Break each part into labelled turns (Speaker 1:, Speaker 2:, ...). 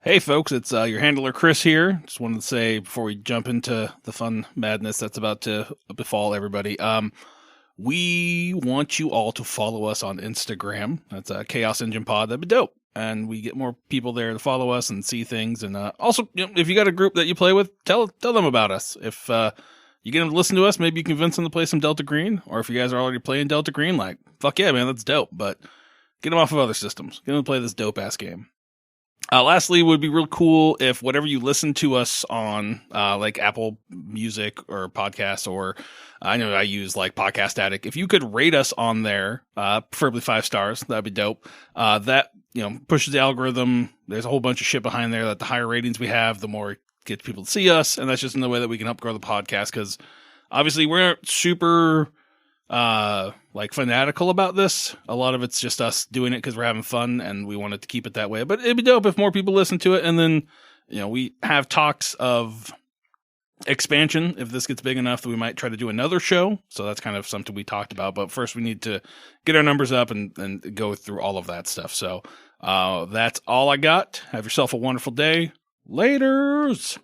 Speaker 1: Hey folks, it's your handler Chris here. Just wanted to say before we jump into the fun madness that's about to befall everybody, we want you all to follow us on Instagram. That's Chaos Engine Pod. That'd be dope. And we get more people there to follow us and see things. And also, if you got a group that you play with, tell them about us. If you get them to listen to us, maybe you convince them to play some Delta Green. Or if you guys are already playing Delta Green, like, fuck yeah, man, that's dope. But get them off of other systems. Get them to play this dope-ass game. Lastly, it would be real cool if whatever you listen to us on, like Apple Music or podcasts, or I know I use like Podcast Addict. If you could rate us on there, preferably 5 stars, that'd be dope. That, pushes the algorithm. There's a whole bunch of shit behind there that the higher ratings we have, the more it gets people to see us. And that's just another way that we can help grow the podcast. Cause obviously we're super, fanatical about this. A lot of it's just us doing it because we're having fun and we wanted to keep it that way. But it'd be dope if more people listen to it. And then, we have talks of expansion. If this gets big enough that we might try to do another show. So that's kind of something we talked about. But first we need to get our numbers up and go through all of that stuff. So that's all I got. Have yourself a wonderful day. Laters.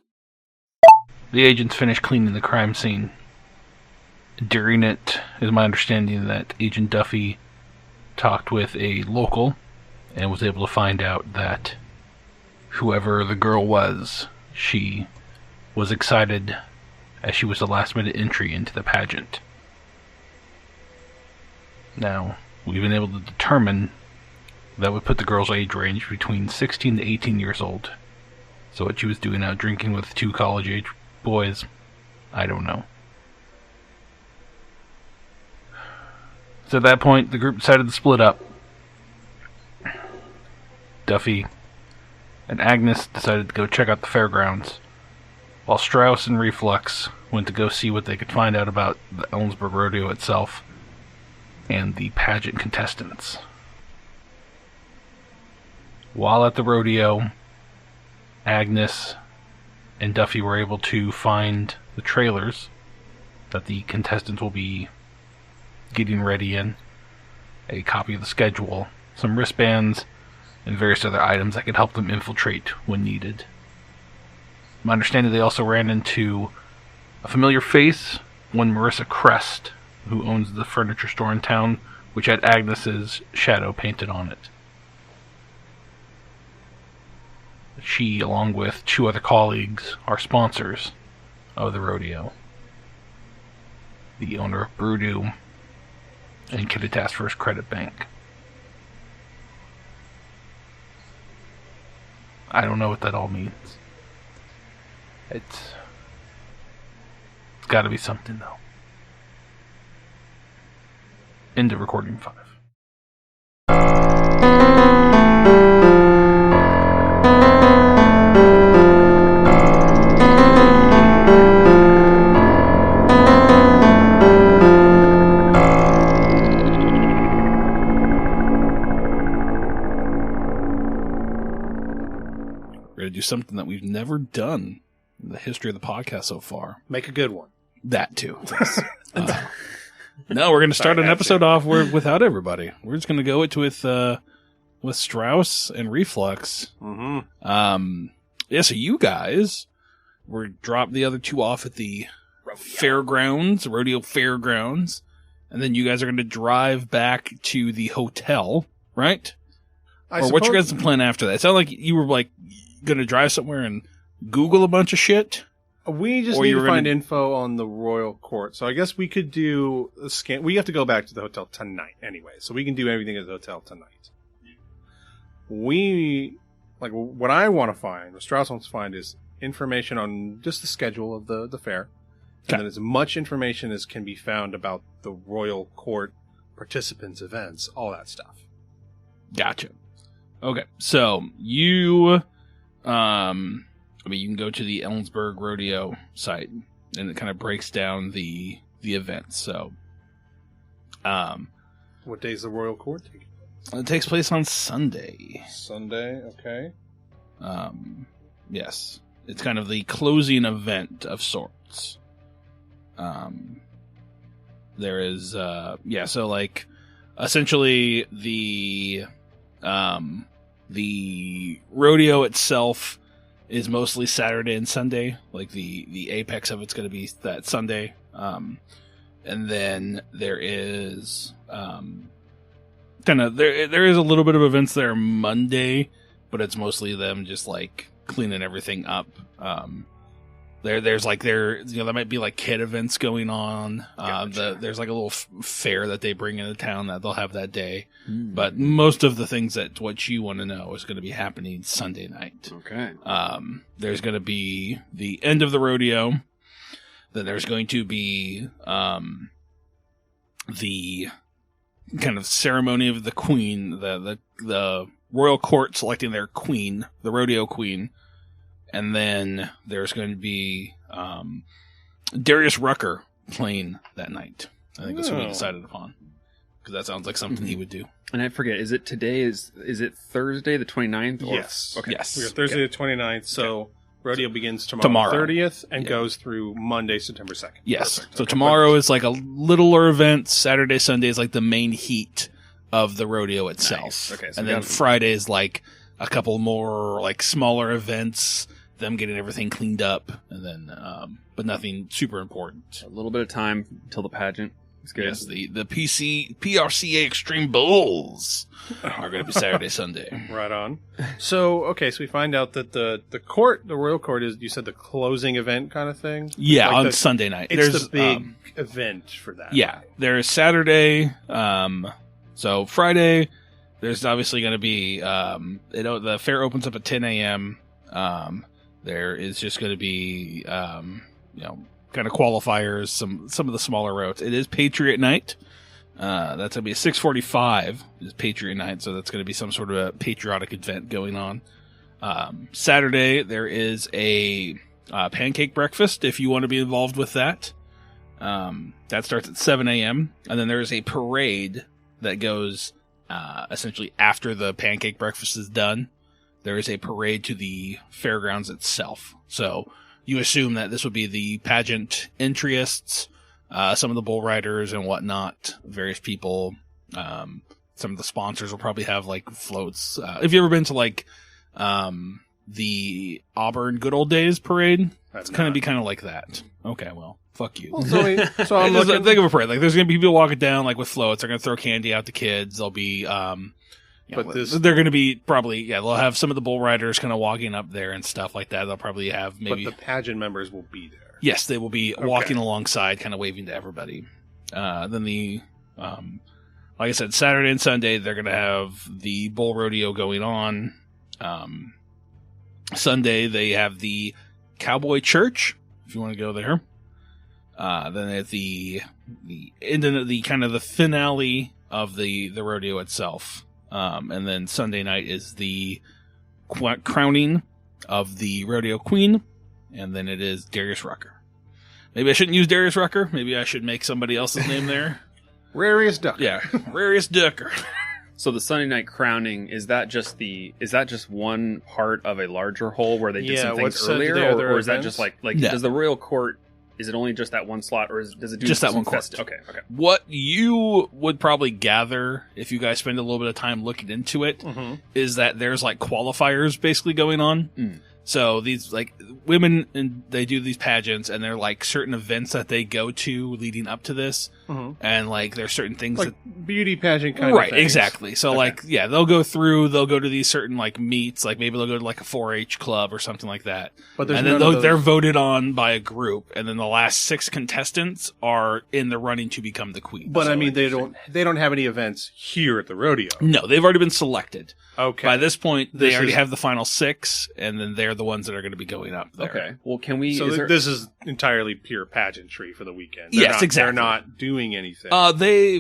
Speaker 1: The agents finished cleaning the crime scene. During it, is my understanding that Agent Duffy talked with a local and was able to find out that whoever the girl was, she was excited as she was the last-minute entry into the pageant. Now, we've been able to determine that would put the girl's age range between 16 to 18 years old. So what she was doing out drinking with 2 college-age boys, I don't know. So at that point, the group decided to split up. Duffy and Agnes decided to go check out the fairgrounds, while Strauss and Reflux went to go see what they could find out about the Ellensburg Rodeo itself and the pageant contestants. While at the rodeo, Agnes and Duffy were able to find the trailers that the contestants will be getting ready in, a copy of the schedule, some wristbands, and various other items that could help them infiltrate when needed. My understanding, they also ran into a familiar face, one Marissa Crest, who owns the furniture store in town, which had Agnes's shadow painted on it. She, along with 2 other colleagues, are sponsors of the rodeo. The owner of Brewdoo and Kittitas First Credit Bank. I don't know what that all means. It's gotta be something, though. End of recording 5. We're going to do something that we've never done in the history of the podcast so far.
Speaker 2: Make a good one.
Speaker 1: That too. No, we're going to start an episode off without everybody. We're just going to go it with Strauss and Reflux.
Speaker 2: Mm-hmm.
Speaker 1: So you guys were dropped the other 2 off at the fairgrounds, rodeo fairgrounds, and then you guys are going to drive back to the hotel, right? What's your guys' plan after that? It sounded like you were like going to drive somewhere and Google a bunch of shit.
Speaker 2: We just need to find info on the royal court. So I guess we could do a scan. We have to go back to the hotel tonight anyway, so we can do everything at the hotel tonight. What I want to find, what Strauss wants to find, is information on just the schedule of the fair. And then as much information as can be found about the royal court, participants, events, all that stuff.
Speaker 1: Gotcha. Okay, so you... you can go to the Ellensburg Rodeo site, and it kind of breaks down the events. So,
Speaker 2: what day is the royal court taking place?
Speaker 1: It takes place on Sunday.
Speaker 2: Sunday, okay.
Speaker 1: Yes, it's kind of the closing event of sorts. There is, so like, essentially the The rodeo itself is mostly Saturday and Sunday. Like the apex of it's going to be that Sunday. And then there is there is a little bit of events there Monday, but it's mostly them just like cleaning everything up. There's like there might be like kid events going on.
Speaker 2: Gotcha.
Speaker 1: There's like a little fair that they bring into town that they'll have that day. But most of the things that what you want to know is going to be happening Sunday night.
Speaker 3: Okay.
Speaker 1: There's going to be the end of the rodeo. Then there's going to be the kind of ceremony of the queen, the royal court selecting their queen, the rodeo queen. And then there's going to be Darius Rucker playing that night. I think that's what we decided upon. Because that sounds like something he would do.
Speaker 3: And I forget, is it today? Is it Thursday the 29th? Or?
Speaker 2: Yes.
Speaker 3: Okay.
Speaker 1: Yes.
Speaker 2: We are Thursday the 29th, so rodeo begins tomorrow. 30th and goes through Monday, September 2nd.
Speaker 1: Yes.
Speaker 2: Perfect.
Speaker 1: So
Speaker 2: Okay,
Speaker 1: tomorrow is like a littler event. Saturday, Sunday is like the main heat of the rodeo itself.
Speaker 3: Nice. Okay, so
Speaker 1: and
Speaker 3: we
Speaker 1: then
Speaker 3: got-
Speaker 1: Friday is like a couple more like smaller events, them getting everything cleaned up, and then but nothing super important.
Speaker 3: A little bit of time till the pageant. It's good.
Speaker 1: Yes, the PRCA Extreme Bulls are going to be Saturday, Sunday.
Speaker 2: Right on. So we find out that the royal court is, you said, the closing event kind of thing?
Speaker 1: Yeah,
Speaker 2: Like
Speaker 1: on
Speaker 2: the-
Speaker 1: Sunday night.
Speaker 2: It's
Speaker 1: There's
Speaker 2: the big event for that.
Speaker 1: yeah, there's Saturday. So Friday, there's obviously going to be the fair opens up at 10 a.m. There is just going to be kind of qualifiers, some of the smaller routes. It is Patriot Night. That's going to be at 6:45 is Patriot Night, so that's going to be some sort of a patriotic event going on. Saturday, there is a pancake breakfast if you want to be involved with that. That starts at 7 a.m. And then there's a parade that goes essentially after the pancake breakfast is done. There is a parade to the fairgrounds itself. So you assume that this would be the pageant entryists, some of the bull riders and whatnot, various people. Some of the sponsors will probably have like floats. Have you ever been to like the Auburn Good Old Days parade? It's going to be kind of like that. Okay, well, fuck you.
Speaker 2: So I'm looking.
Speaker 1: Think of a parade. Like, there's going to be people walking down like with floats. They're going to throw candy out to kids. There'll be, they're going to be probably, they'll have some of the bull riders kind of walking up there and stuff like that. They'll probably have maybe.
Speaker 2: But the pageant members will be there.
Speaker 1: Yes, they will be walking alongside, kind of waving to everybody. Then like I said, Saturday and Sunday, they're going to have the bull rodeo going on. Sunday, they have the Cowboy Church, if you want to go there. Then at the end of the kind of the finale of the rodeo itself. And then Sunday night is the crowning of the rodeo queen. And then it is Darius Rucker. Maybe I shouldn't use Darius Rucker. Maybe I should make somebody else's name there.
Speaker 2: Rarius Duck.
Speaker 1: Yeah, Rarius Ducker.
Speaker 3: So the Sunday night crowning, is that just one part of a larger whole where they did some things earlier, or is that just like does the royal court, is it only just that one slot, or does it do
Speaker 1: just that one court?
Speaker 3: Okay.
Speaker 1: What you would probably gather if you guys spend a little bit of time looking into it is that there's like qualifiers basically going on. So these like women, and they do these pageants, and they're like certain events that they go to leading up to this, and like there's certain things
Speaker 2: like
Speaker 1: that
Speaker 2: beauty pageant kind of things.
Speaker 1: Right, exactly. So they'll go to these certain like meets, like maybe they'll go to like a 4-H club or something like that.
Speaker 2: But there's
Speaker 1: and then they're voted on by a group, and then the last 6 contestants are in the running to become the queen.
Speaker 2: But
Speaker 1: so
Speaker 2: I mean, they don't have any events here at the rodeo.
Speaker 1: No, they've already been selected.
Speaker 2: Okay.
Speaker 1: By this point, they already have the final 6, and then they're the ones that are going to be going up there.
Speaker 3: Okay. Well, can we?
Speaker 2: So this is entirely pure pageantry for the weekend.
Speaker 1: Yes, exactly.
Speaker 2: They're not doing anything.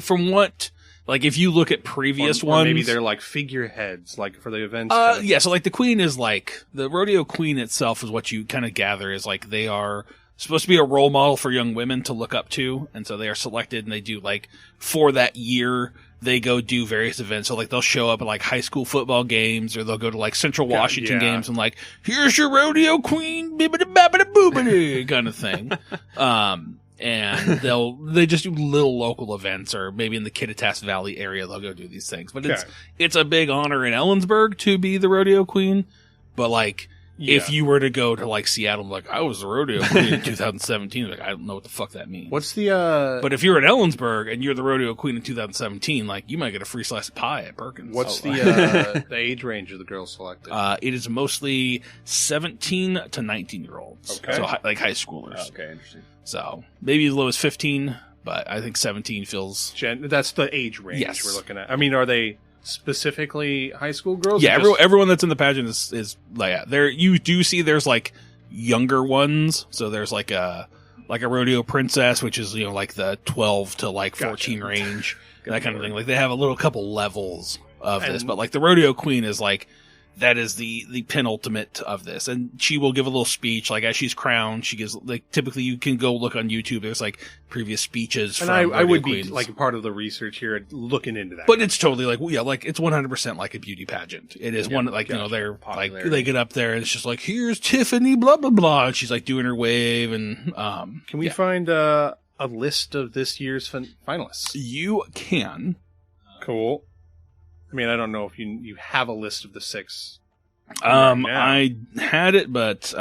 Speaker 1: From what, like, if you look at previous
Speaker 2: or
Speaker 1: ones,
Speaker 2: maybe they're like figureheads, like for the events.
Speaker 1: Yeah. So like the queen is like the rodeo queen itself is what you kind of gather is like they are supposed to be a role model for young women to look up to, and so they are selected, and they do like for that year. They go do various events. So, like, they'll show up at, like, high school football games, or they'll go to, like, Central Washington games and, like, here's your rodeo queen, bibbidi-babbidi-boobidi kind of thing. and they just do little local events, or maybe in the Kittitas Valley area they'll go do these things. But it's a big honor in Ellensburg to be the rodeo queen. But like, if you were to go to like Seattle, like I was the rodeo queen in 2017, like I don't know what the fuck that means.
Speaker 2: What's the?
Speaker 1: But if you're in Ellensburg and you're the rodeo queen in 2017, like you might get a free slice of pie at Perkins.
Speaker 2: What's the age range of the girls selected?
Speaker 1: It is mostly 17 to 19-year-olds.
Speaker 2: Okay,
Speaker 1: so like high schoolers.
Speaker 3: Oh, okay, interesting.
Speaker 1: So maybe as low as 15, but I think 17 feels.
Speaker 2: That's the age range we're looking at. I mean, are they specifically high school girls?
Speaker 1: Yeah, everyone that's in the pageant is like there. You do see there's like younger ones. So there's like a rodeo princess, which is like the 12 to like 14 range, that kind of thing. Like they have a couple levels of this, but like the rodeo queen is like. That is the penultimate of this. And she will give a little speech, like as she's crowned, she gives, like, typically you can go look on YouTube, there's like previous speeches
Speaker 2: and
Speaker 1: from
Speaker 2: I would
Speaker 1: queens.
Speaker 2: be like part of the research here looking into that.
Speaker 1: But it's totally like, like it's 100% like a beauty pageant. It is one, like, they're like, they get up there and it's just like, here's Tiffany, blah, blah, blah. And she's like doing her wave and,
Speaker 2: can we find a list of this year's finalists?
Speaker 1: You can.
Speaker 2: Cool. I mean, I don't know if you have a list of the 6.
Speaker 1: I had it, but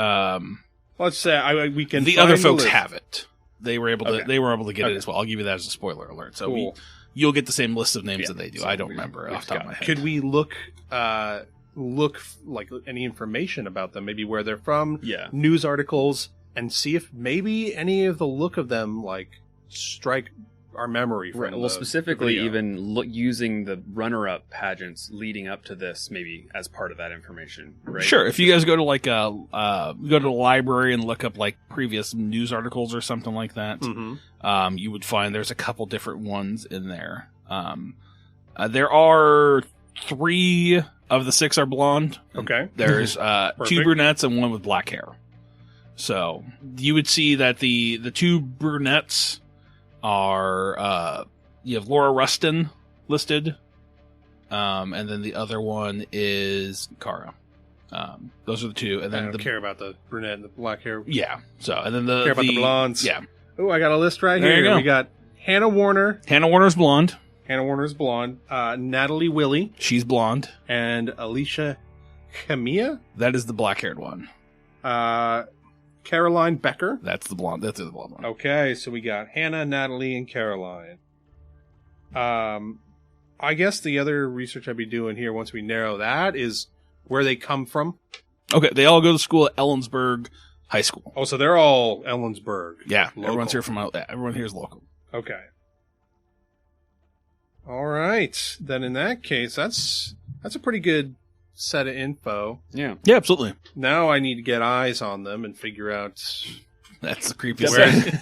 Speaker 2: let's say we can.
Speaker 1: The other folks have it. They were able to. They were able to get it as well. I'll give you that as a spoiler alert. So you'll get the same list of names that they do. So I don't remember off the top of my head.
Speaker 2: Could we look like any information about them? Maybe where they're from.
Speaker 3: Yeah.
Speaker 2: News articles, and see if maybe any of the look of them like strike our memory from
Speaker 3: well, specifically even using the runner-up pageants leading up to this, maybe as part of that information, right?
Speaker 1: Sure. If you guys go to like go to the library and look up like previous news articles or something like that, you would find there's a couple different ones in there. There are 3 of the 6 are blonde.
Speaker 2: Okay.
Speaker 1: There's 2 brunettes and 1 with black hair. So you would see that the 2 brunettes are you have Laura Rustin listed, and then the other one is Cara. Those are the 2, and then
Speaker 2: I don't care about the brunette and the black hair.
Speaker 1: Yeah. So and then
Speaker 2: care about the blondes.
Speaker 1: Yeah.
Speaker 2: Oh, I got a list right
Speaker 1: there
Speaker 2: here.
Speaker 1: You go.
Speaker 2: We got Hannah Warner.
Speaker 1: Hannah Warner's blonde.
Speaker 2: Natalie Willie.
Speaker 1: She's blonde.
Speaker 2: And Alicia Camilla.
Speaker 1: That is the black-haired one.
Speaker 2: Caroline Becker.
Speaker 1: That's the blonde. That's the blonde one.
Speaker 2: Okay, so we got Hannah, Natalie, and Caroline. I guess the other research I'd be doing here, once we narrow that, is where they come from.
Speaker 1: Okay, they all go to school at Ellensburg High School.
Speaker 2: Oh, so they're all Ellensburg.
Speaker 1: Yeah,
Speaker 2: local.
Speaker 1: Everyone's here from out. Yeah, everyone here is local.
Speaker 2: Okay. All right, then in that case, that's a pretty good set of info.
Speaker 1: Yeah, absolutely.
Speaker 2: Now I need to get eyes on them and figure out.
Speaker 1: That's the creepiest thing.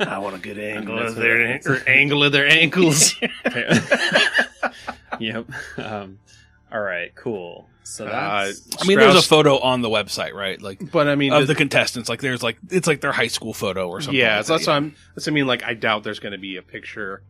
Speaker 2: I want a good angle of their ankles.
Speaker 3: Yep. All right. Cool. So that's.
Speaker 1: I mean, there's a photo on the website, right? Like,
Speaker 2: but I mean,
Speaker 1: of the contestants, like there's like it's like their high school photo or something.
Speaker 2: Yeah,
Speaker 1: like
Speaker 2: so that's what I mean. Like, I doubt there's going to be a picture.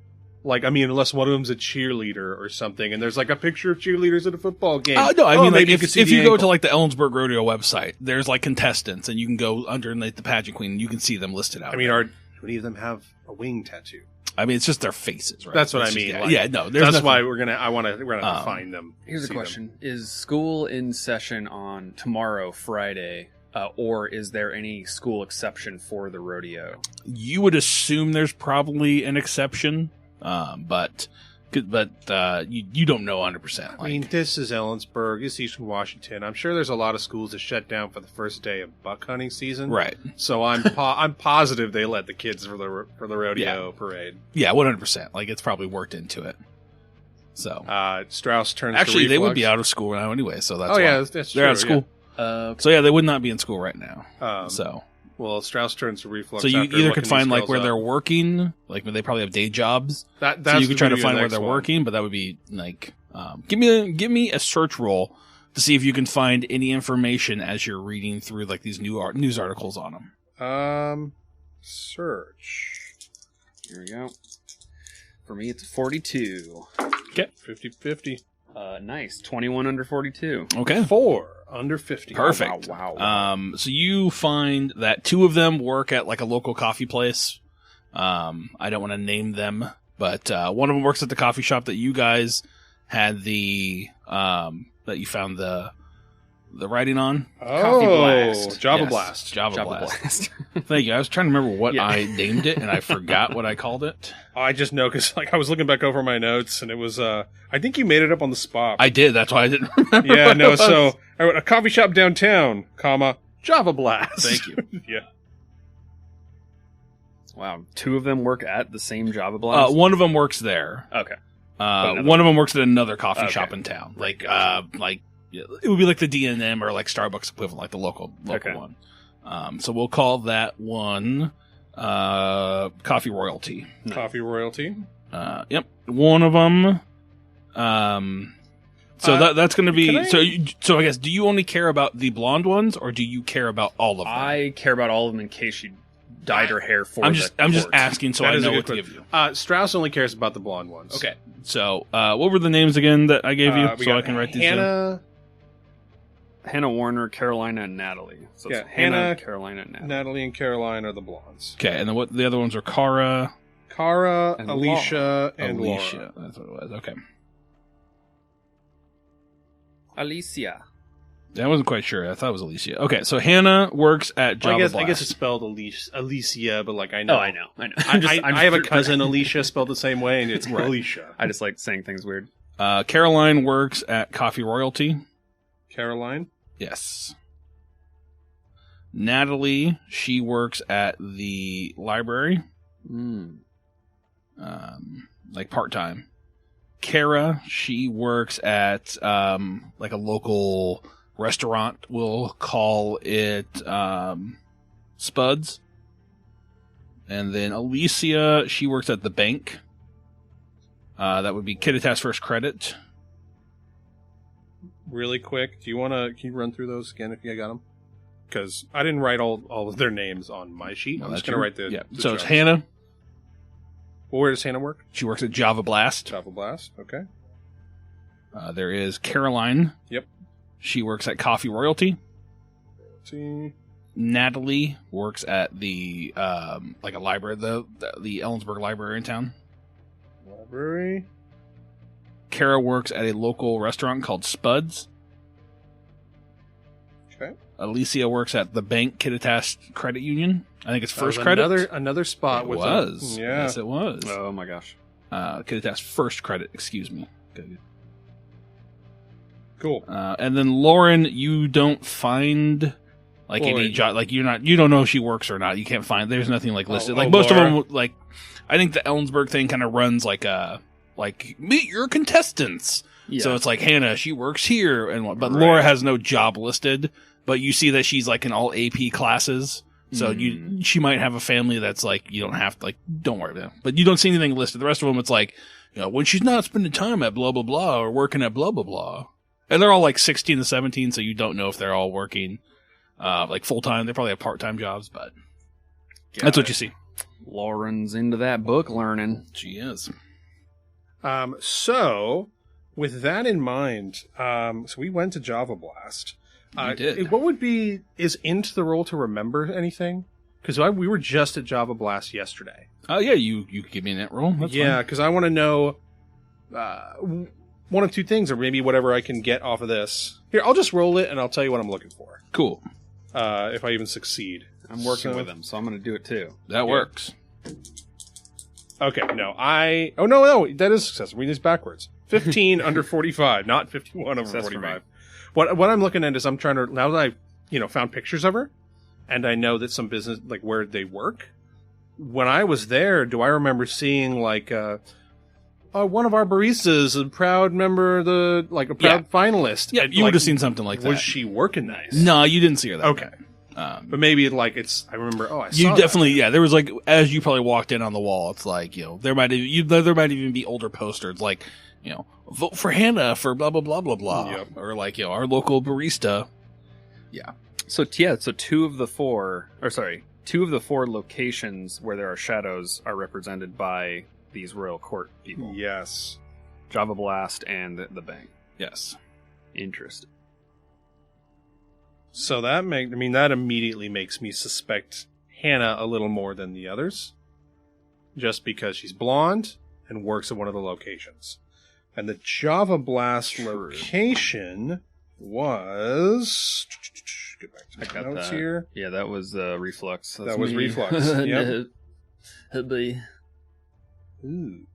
Speaker 2: Like, I mean, unless one of them's a cheerleader or something, and there's like a picture of cheerleaders at a football game.
Speaker 1: No, I mean, like if you go
Speaker 2: ankle.
Speaker 1: to like the Ellensburg Rodeo website, there's like contestants, and you can go underneath the pageant queen, and you can see them listed out.
Speaker 2: I mean, do any of them have a wing tattoo?
Speaker 1: I mean, it's just their faces, right?
Speaker 2: That's what I mean.
Speaker 1: No,
Speaker 2: that's why we're gonna find them.
Speaker 3: Here's a question: is school in session on tomorrow, Friday? Or is there any school exception for the rodeo?
Speaker 1: You would assume there's probably an exception, but you don't know 100%.
Speaker 2: I mean, this is Ellensburg. It's Eastern Washington. I'm sure there's a lot of schools that shut down for the first day of buck hunting season.
Speaker 1: Right.
Speaker 2: So I'm positive they let the kids for the rodeo parade.
Speaker 1: Yeah, 100%. Like, it's probably worked into it. So
Speaker 2: Strauss turns.
Speaker 1: Actually,
Speaker 2: to
Speaker 1: they would be out of school now anyway. So that's why.
Speaker 2: Yeah, that's
Speaker 1: they're
Speaker 2: true,
Speaker 1: out of school.
Speaker 3: Okay.
Speaker 1: So yeah, they would not be in school right now.
Speaker 2: Well, Strauss turns to reflux.
Speaker 1: So you either could find like where they're working, like they probably have day jobs. So you could try to find where they're working, but that would be like, give me a search roll to see if you can find any information as you're reading through like these news articles on
Speaker 2: them. Search.
Speaker 3: Here we go. For me, it's 42.
Speaker 1: Okay,
Speaker 2: 50-50.
Speaker 3: Nice. 21 under 42.
Speaker 1: Okay.
Speaker 2: 4 under 50.
Speaker 1: Perfect.
Speaker 2: Wow.
Speaker 1: So you find that 2 of them work at like a local coffee place. I don't want to name them, but one of them works at the coffee shop that you guys had that you found the writing on.
Speaker 2: Coffee Blast.
Speaker 1: Java Blast. Java Blast. Thank you. I was trying to remember what I named it, and I forgot what I called it.
Speaker 2: I just know because I was looking back over my notes, and it was I think you made it up on the spot.
Speaker 1: I did. That's why I didn't remember.
Speaker 2: Yeah, no. So I wrote a coffee shop downtown, Java Blast.
Speaker 1: Thank you.
Speaker 2: Yeah.
Speaker 3: Wow. 2 of them work at the same Java Blast?
Speaker 1: One of them works there.
Speaker 3: Okay.
Speaker 1: One of them works at another coffee shop in town. Like it would be like the D&M or like Starbucks equivalent, like the local one. So we'll call that one Coffee Royalty.
Speaker 2: Coffee Royalty.
Speaker 1: Yep. One of them. So that's going to be. So I guess, do you only care about the blonde ones, or do you care about all of them?
Speaker 3: I care about all of them in case she dyed her hair for.
Speaker 1: I'm just asking, so I know what to give you.
Speaker 2: Strauss only cares about the blonde ones.
Speaker 1: Okay. So what were the names again that I gave you, so I can write these down?
Speaker 3: Hannah, Warner, Carolina, and Natalie. So it's
Speaker 2: Hannah,
Speaker 3: Carolina, and Natalie.
Speaker 2: Natalie and Caroline are the blondes.
Speaker 1: Okay, and then what? The other ones are Cara,
Speaker 2: and Alicia, and
Speaker 1: Alicia.
Speaker 2: Laura.
Speaker 1: That's what it was. Okay.
Speaker 3: Alicia.
Speaker 1: I wasn't quite sure. I thought it was Alicia. Okay, so Hannah works at Java Blast.
Speaker 2: I guess it's spelled Alicia, but like I know.
Speaker 3: Oh, I know.
Speaker 2: I have a cousin Alicia spelled the same way, and it's Alicia.
Speaker 3: I just like saying things weird.
Speaker 1: Caroline works at Coffee Royalty.
Speaker 2: Caroline?
Speaker 1: Yes. Natalie, she works at the library. Like part-time. Kara, she works at like a local restaurant. We'll call it Spuds. And then Alicia, she works at the bank. That would be Kittitas First Credit.
Speaker 2: Really quick, can you run through those again if you got them? Because I didn't write all of their names on my sheet. I'm just going to write the
Speaker 1: so
Speaker 2: jobs.
Speaker 1: It's Hannah.
Speaker 2: Well, where does Hannah work?
Speaker 1: She works at Java Blast.
Speaker 2: Java Blast, okay.
Speaker 1: There is Caroline.
Speaker 2: Yep.
Speaker 1: She works at Coffee Royalty.
Speaker 2: See.
Speaker 1: Natalie works at the like a library, the Ellensburg Library in town.
Speaker 2: Library.
Speaker 1: Kara works at a local restaurant called Spuds.
Speaker 2: Okay.
Speaker 1: Alicia works at the bank Kittitas Credit Union. I think it's First Credit.
Speaker 2: Another spot.
Speaker 1: It was. Yes, it was.
Speaker 3: Oh my gosh.
Speaker 1: Kittitas First Credit. Excuse me. Good.
Speaker 2: Cool.
Speaker 1: And then Lauren, you don't find like any job. Like you don't know if she works or not. You can't find. There's nothing like listed. Like most
Speaker 2: Laura.
Speaker 1: of them. Like I think the Ellensburg thing kind of runs like meet your contestants. Yeah. So it's like Hannah, she works here, but Laura has no job listed. But you see that she's like in all AP classes. So she might have a family that's like, you don't have to, like, don't worry about it. But you don't see anything listed. The rest of them, it's like, when she's not spending time at blah, blah, blah, or working at blah, blah, blah. And they're all like 16 to 17, so you don't know if they're all working, like full time. They probably have part-time jobs, but that's what you see.
Speaker 3: Lauren's into that book learning.
Speaker 1: She is.
Speaker 2: So with that in mind, so we went to Java Blast.
Speaker 1: You did.
Speaker 2: What is into the role to remember anything? Because we were just at Java Blast yesterday.
Speaker 1: Oh, yeah, you could give me that role. That's
Speaker 2: fine. Because I want to know one of two things, or maybe whatever I can get off of this. Here, I'll just roll it, and I'll tell you what I'm looking for.
Speaker 1: Cool.
Speaker 2: If I even succeed.
Speaker 3: I'm working with him, so I'm going to do it too.
Speaker 1: That works.
Speaker 2: Okay, no, Oh, no, that is successful. Read this backwards. 15 under 45, not 51 over 45. What I'm looking at is I'm trying to, now that I've, found pictures of her, and I know that some business, like where they work, when I was there, do I remember seeing like, one of our baristas, a proud member, a proud finalist.
Speaker 1: Yeah, you would have seen something like that.
Speaker 2: Was she working nice?
Speaker 1: No, you didn't see her that
Speaker 2: Okay. But maybe I remember, I saw
Speaker 1: you definitely, that. There was like, as you probably walked in on the wall, it's like, there might even be older posters like, vote for Hannah for blah, blah, blah, blah, blah. Yep. Or like, our local barista. Yeah.
Speaker 3: So two of the four locations where there are shadows are represented by these Royal Court people.
Speaker 2: Yes.
Speaker 3: Java Blast and the bank.
Speaker 1: Yes.
Speaker 3: Interesting.
Speaker 2: So that immediately makes me suspect Hannah a little more than the others. just because she's blonde and works at one of the locations. And the Java Blast location was... Get back to my notes here.
Speaker 3: Yeah, that was Reflux.
Speaker 2: That was Reflux. Yep. Ooh.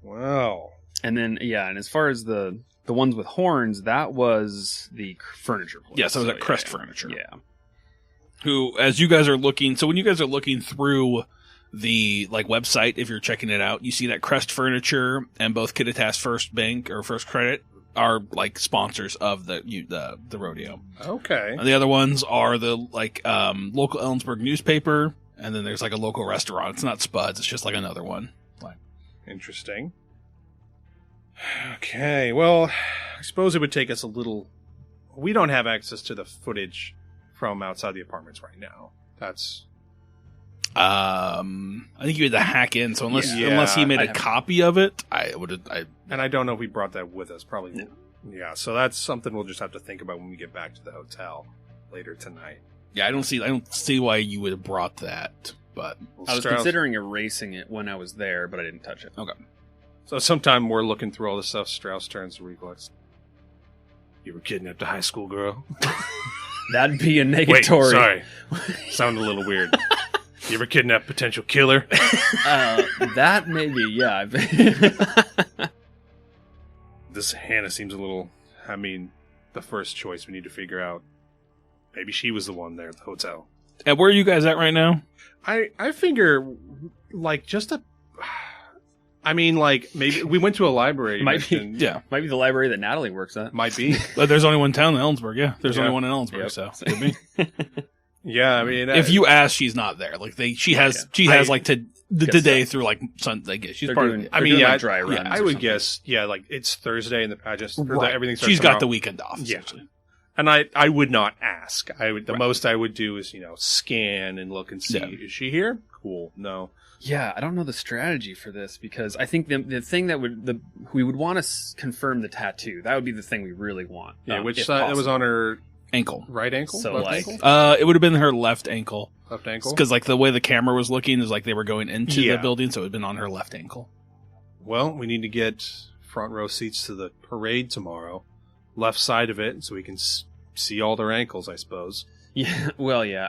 Speaker 2: Wow.
Speaker 3: And then, and as far as the ones with horns, that was the furniture place.
Speaker 1: Yeah, so it was at Crest Furniture.
Speaker 3: Yeah.
Speaker 1: Who, as you guys are looking, so when you guys are looking through the website, if you're checking it out, you see that Crest Furniture and both Kittitas First Bank or First Credit are sponsors of the rodeo.
Speaker 2: Okay.
Speaker 1: And the other ones are the local Ellensburg newspaper, and then there's a local restaurant. It's not Spuds, it's just another one.
Speaker 2: Interesting. Okay, well, I suppose it would take us a little... We don't have access to the footage from outside the apartments right now. That's...
Speaker 1: I think you had to hack in, so unless he made a copy of it,
Speaker 2: And I don't know if we brought that with us, probably. No. Yeah, so that's something we'll just have to think about when we get back to the hotel later tonight.
Speaker 1: Yeah, I don't see why you would have brought that, but...
Speaker 3: I was considering erasing it when I was there, but I didn't touch it.
Speaker 1: Okay.
Speaker 2: So sometime we're looking through all this stuff, Strauss turns to Reflex. You were kidnapped a high school girl?
Speaker 3: That'd be a negatory.
Speaker 2: Wait, sorry. Sounded a little weird. You ever kidnapped a potential killer?
Speaker 3: That maybe, yeah.
Speaker 2: This Hannah seems a little... I mean, the first choice we need to figure out. Maybe she was the one there at the hotel.
Speaker 1: And where are you guys at right now?
Speaker 2: I figure, just a... I mean, maybe we went to a library.
Speaker 3: Might be the library that Natalie works at.
Speaker 2: Might be.
Speaker 1: But there's only one town in Ellensburg, yeah. There's only one in Ellensburg, so could be.
Speaker 2: Yeah, I mean...
Speaker 1: if you ask, she's not there. She has today through, Sunday. She's part of it.
Speaker 3: I mean, dry runs.
Speaker 2: I would guess, it's Thursday and the pageant.
Speaker 1: Right.
Speaker 2: Everything starts
Speaker 1: She's
Speaker 2: tomorrow.
Speaker 1: got the weekend off,
Speaker 2: yeah.
Speaker 1: essentially.
Speaker 2: And I would not ask. The most I would do is, scan and look and see. Yeah. Is she here? Cool. No.
Speaker 3: Yeah, I don't know the strategy for this because I think the thing that we would want to confirm the tattoo. That would be the thing we really want.
Speaker 2: Yeah, which side? It was on her
Speaker 1: ankle,
Speaker 2: right ankle.
Speaker 3: So
Speaker 2: left ankle?
Speaker 1: It would have been her left ankle.
Speaker 2: Left ankle.
Speaker 1: Because the way the camera was looking is they were going into the building, so it would have been on her left ankle.
Speaker 2: Well, we need to get front row seats to the parade tomorrow, left side of it, so we can see all their ankles, I suppose.
Speaker 3: Yeah. Well, yeah.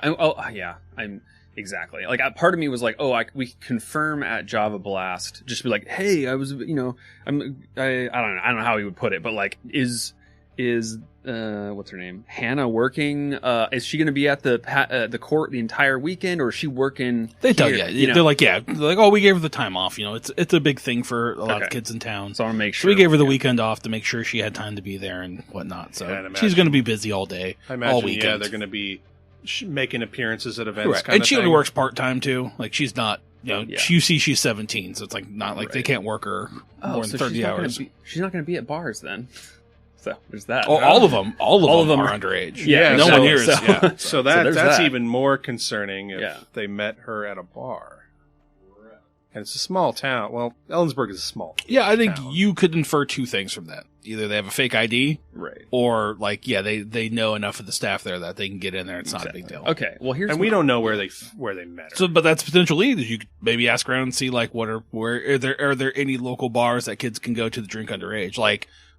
Speaker 3: I'm. Exactly. Part of me was we confirm at Java Blast, just be like, hey, I was, I don't know how he would put it, but is what's her name? Hannah working? Is she going to be at the court the entire weekend, or is she working?
Speaker 1: They tell you. They're like, oh, we gave her the time off. It's a big thing for a lot of kids in town.
Speaker 3: So I want to make sure.
Speaker 1: So we gave her the weekend off to make sure she had time to be there and whatnot. So she's going to be busy all day, all weekend.
Speaker 2: Yeah, they're going to be making appearances at events,
Speaker 1: right. And she only works part-time too. She's not, you see she's 17, so it's not like they can't work her more than 30 hours.
Speaker 3: She's not going to be at bars then. So there's that.
Speaker 1: All of them are underage.
Speaker 2: Yeah,
Speaker 1: no one here is. Yeah.
Speaker 2: So that's even more concerning if they met her at a bar. And it's a small town. Well, Ellensburg is a small town.
Speaker 1: Yeah, I think you could infer two things from that. Either they have a fake ID,
Speaker 3: right?
Speaker 1: Or they know enough of the staff there that they can get in there. It's not a big deal.
Speaker 3: Okay, well
Speaker 2: we don't know where they met her.
Speaker 1: So, but that's potential lead. You could maybe ask around and see where are there any local bars that kids can go to drink underage?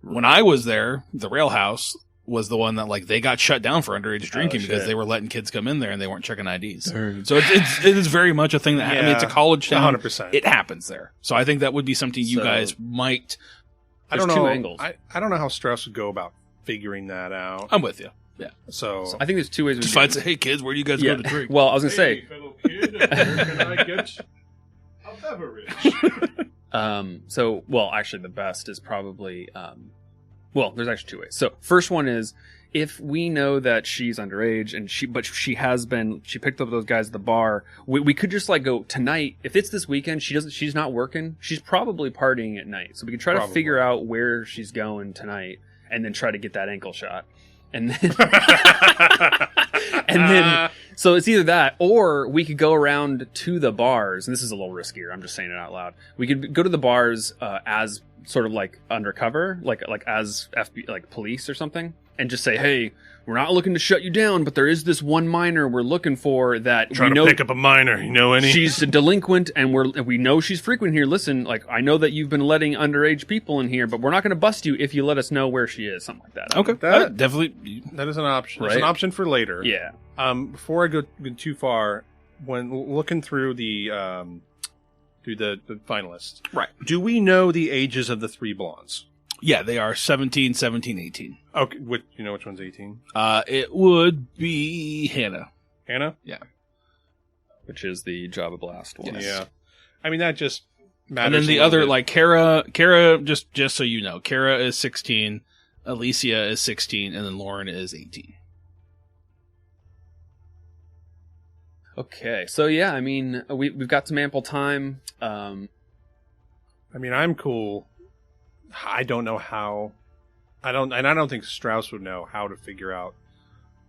Speaker 1: When I was there, the Rail House was the one that they got shut down for underage drinking because they were letting kids come in there and they weren't checking IDs. So it is very much a thing that I mean, it's a college town.
Speaker 2: 100%.
Speaker 1: It happens there. So I think that would be something you guys might.
Speaker 2: I don't know. Two angles. I don't know how Strauss would go about figuring that out.
Speaker 1: I'm with you. Yeah.
Speaker 2: So
Speaker 3: I think there's two ways.
Speaker 1: Just find, hey kids, where do you guys go to drink?
Speaker 3: Well, I was gonna say,
Speaker 2: fellow kid, where can I get a beverage?
Speaker 3: Actually, the best is probably. There's actually two ways. So first one is if we know that she's underage and she picked up those guys at the bar, we could just go tonight. If it's this weekend, she's not working. She's probably partying at night. So we can try to figure out where she's going tonight and then try to get that ankle shot. And then, so it's either that or we could go around to the bars. And this is a little riskier. I'm just saying it out loud. We could go to the bars, as sort of undercover, as FBI, police or something, and just say, hey, we're not looking to shut you down, but there is this one minor we're looking for that
Speaker 2: trying to pick up a minor. You know any?
Speaker 3: She's a delinquent, and we know she's frequent here. Listen, like, I know that you've been letting underage people in here, but we're not going to bust you if you let us know where she is. Something like that.
Speaker 1: Okay, definitely.
Speaker 2: That is an option.
Speaker 3: Right?
Speaker 2: It's an option for later.
Speaker 3: Yeah.
Speaker 2: Before I go too far, when looking through the finalists,
Speaker 1: right?
Speaker 2: Do we know the ages of the 3 blondes?
Speaker 1: Yeah, they are 17, 17, 18.
Speaker 2: Okay, you know which one's 18?
Speaker 1: It would be Hannah.
Speaker 2: Hannah?
Speaker 1: Yeah.
Speaker 3: Which is the Java Blast one.
Speaker 2: Yes. Yeah. I mean, that just matters.
Speaker 1: And then the other, bit. Like, Kara, just so you know, Kara is 16, Alicia is 16, and then Lauren is 18.
Speaker 3: Okay, so yeah, I mean, we've got some ample time.
Speaker 2: I mean, I'm cool. I don't know how. I don't think Strauss would know how to figure out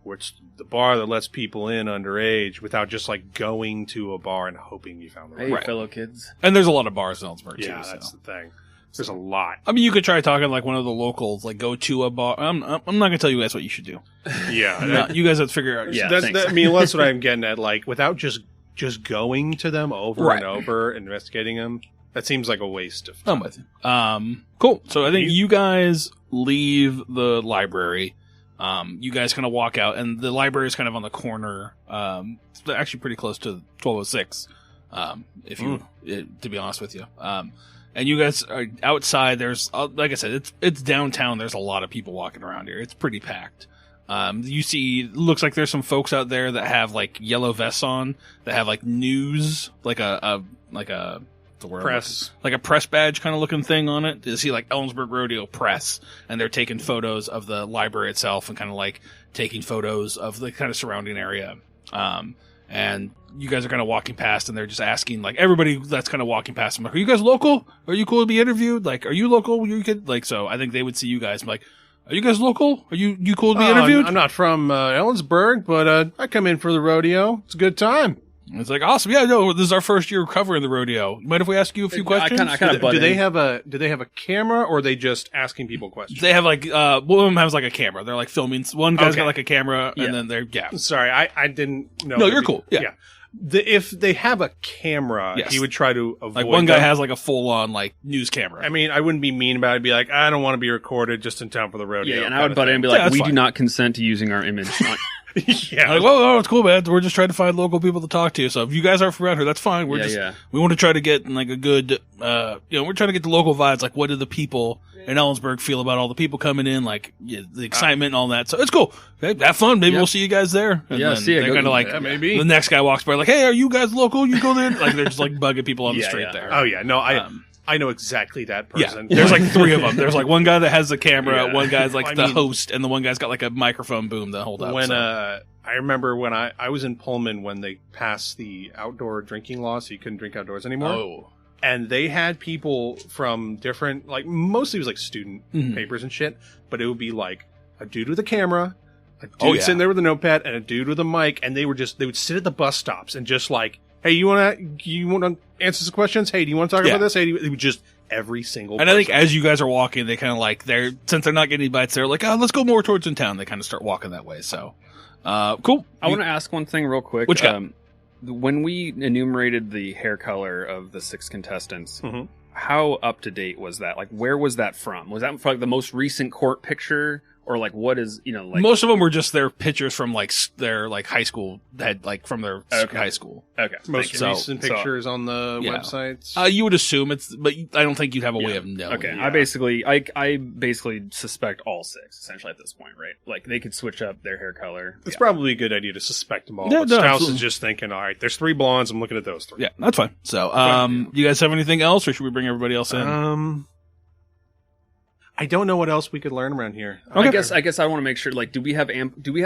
Speaker 2: which the bar that lets people in underage without just like going to a bar and hoping you found the right.
Speaker 3: Hey, fellow kids.
Speaker 1: And there's a lot of bars in Ellsberg too.
Speaker 2: Yeah, that's the thing. There's a lot.
Speaker 1: I mean, you could try talking like one of the locals, like go to a bar. I'm not going to tell you guys what you should do.
Speaker 2: Yeah,
Speaker 1: you guys have to figure out.
Speaker 3: Yeah,
Speaker 2: I mean, that's what I'm getting at. Like, without just going to them over and over, investigating them. That seems like a waste of time.
Speaker 1: I'm with you. Cool. So I think you guys leave the library. You guys kind of walk out, and the library is kind of on the corner. It's actually pretty close to 1206. To be honest with you. And you guys are outside. There's, like I said, it's downtown. There's a lot of people walking around here. It's pretty packed. You see, looks like there's some folks out there that have like yellow vests on that have like news, like a
Speaker 2: press,
Speaker 1: like a press badge kind of looking thing on it. You see like Ellensburg Rodeo Press, and they're taking photos of the library itself and kind of like taking photos of the kind of surrounding area. And you guys are kind of walking past, and they're just asking like everybody that's kind of walking past them, like, are you guys local? Are you cool to be interviewed? Like, are you local? You could like, so I think they would see you guys and be like, are you guys local? Are you cool to be interviewed?
Speaker 2: I'm not from Ellensburg, but I come in for the rodeo. It's a good time.
Speaker 1: It's like, awesome. Yeah, no, this is our first year covering the rodeo. Mind if we ask you a few questions?
Speaker 3: I kind of
Speaker 2: do they have a camera, or are they just asking people questions?
Speaker 1: They have like, one of them has like a camera. They're like filming. One guy's got like a camera, and then they're,
Speaker 2: Sorry, I didn't know.
Speaker 1: No, you're cool. Yeah.
Speaker 2: If they have a camera, he would try to avoid.
Speaker 1: Like one guy has like a full on like news camera.
Speaker 2: I mean, I wouldn't be mean about it. I'd be like, I don't want to be recorded just in town for the rodeo.
Speaker 3: Yeah, and I would butt in and be like, we do not consent to using our image.
Speaker 1: Yeah, like, well, it's cool, man. We're just trying to find local people to talk to. So if you guys are from around here, that's fine. We want to try to get like a good, we're trying to get the local vibes. Like, what do the people in Ellensburg feel about all the people coming in? Like the excitement and all that. So it's cool. Okay, have fun. Maybe we'll see you guys there. And then
Speaker 3: see you.
Speaker 1: They're kind of like,
Speaker 2: maybe
Speaker 1: the next guy walks by, like, hey, are you guys local? You go there. Like they're just like bugging people on the street there.
Speaker 2: Oh yeah, no, I know exactly that person.
Speaker 1: Yeah, there's like 3 of them. There's like one guy that has the camera, one guy's like the host, and the one guy's got like a microphone boom to hold up.
Speaker 2: When I remember when I was in Pullman when they passed the outdoor drinking law, so you couldn't drink outdoors anymore.
Speaker 1: Oh.
Speaker 2: And they had people from different, like, mostly it was like student papers and shit, but it would be like a dude with a camera, a dude sitting there with a notepad, and a dude with a mic, and they would sit at the bus stops and just like, hey, you want to answer some questions? Hey, do you want to talk about this? Hey, it would just every single person.
Speaker 1: I think as you guys are walking, they kind of like, since they're not getting any bites, they're like, oh, let's go more towards in town. They kind of start walking that way. So, cool.
Speaker 3: I want to ask one thing real quick.
Speaker 1: Which guy?
Speaker 3: When we enumerated the hair color of the 6 contestants, how up to date was that? Like, where was that from? Was that from like the most recent court picture? Or like, what is, like...
Speaker 1: Most of them were just their pictures from like their like high school, from their high school.
Speaker 3: Okay.
Speaker 2: Most recent pictures on the websites?
Speaker 1: You would assume but I don't think you'd have a way of knowing.
Speaker 3: Okay. Yeah. I basically suspect all 6, essentially, at this point, right? Like, they could switch up their hair color.
Speaker 2: It's probably a good idea to suspect them all. Yeah, but Strauss is just thinking, all right, there's 3 blondes, I'm looking at those 3.
Speaker 1: Yeah, that's fine. So, you guys have anything else, or should we bring everybody else in?
Speaker 2: I don't know what else we could learn around here.
Speaker 3: Okay. I guess I want to make sure. Like, do we have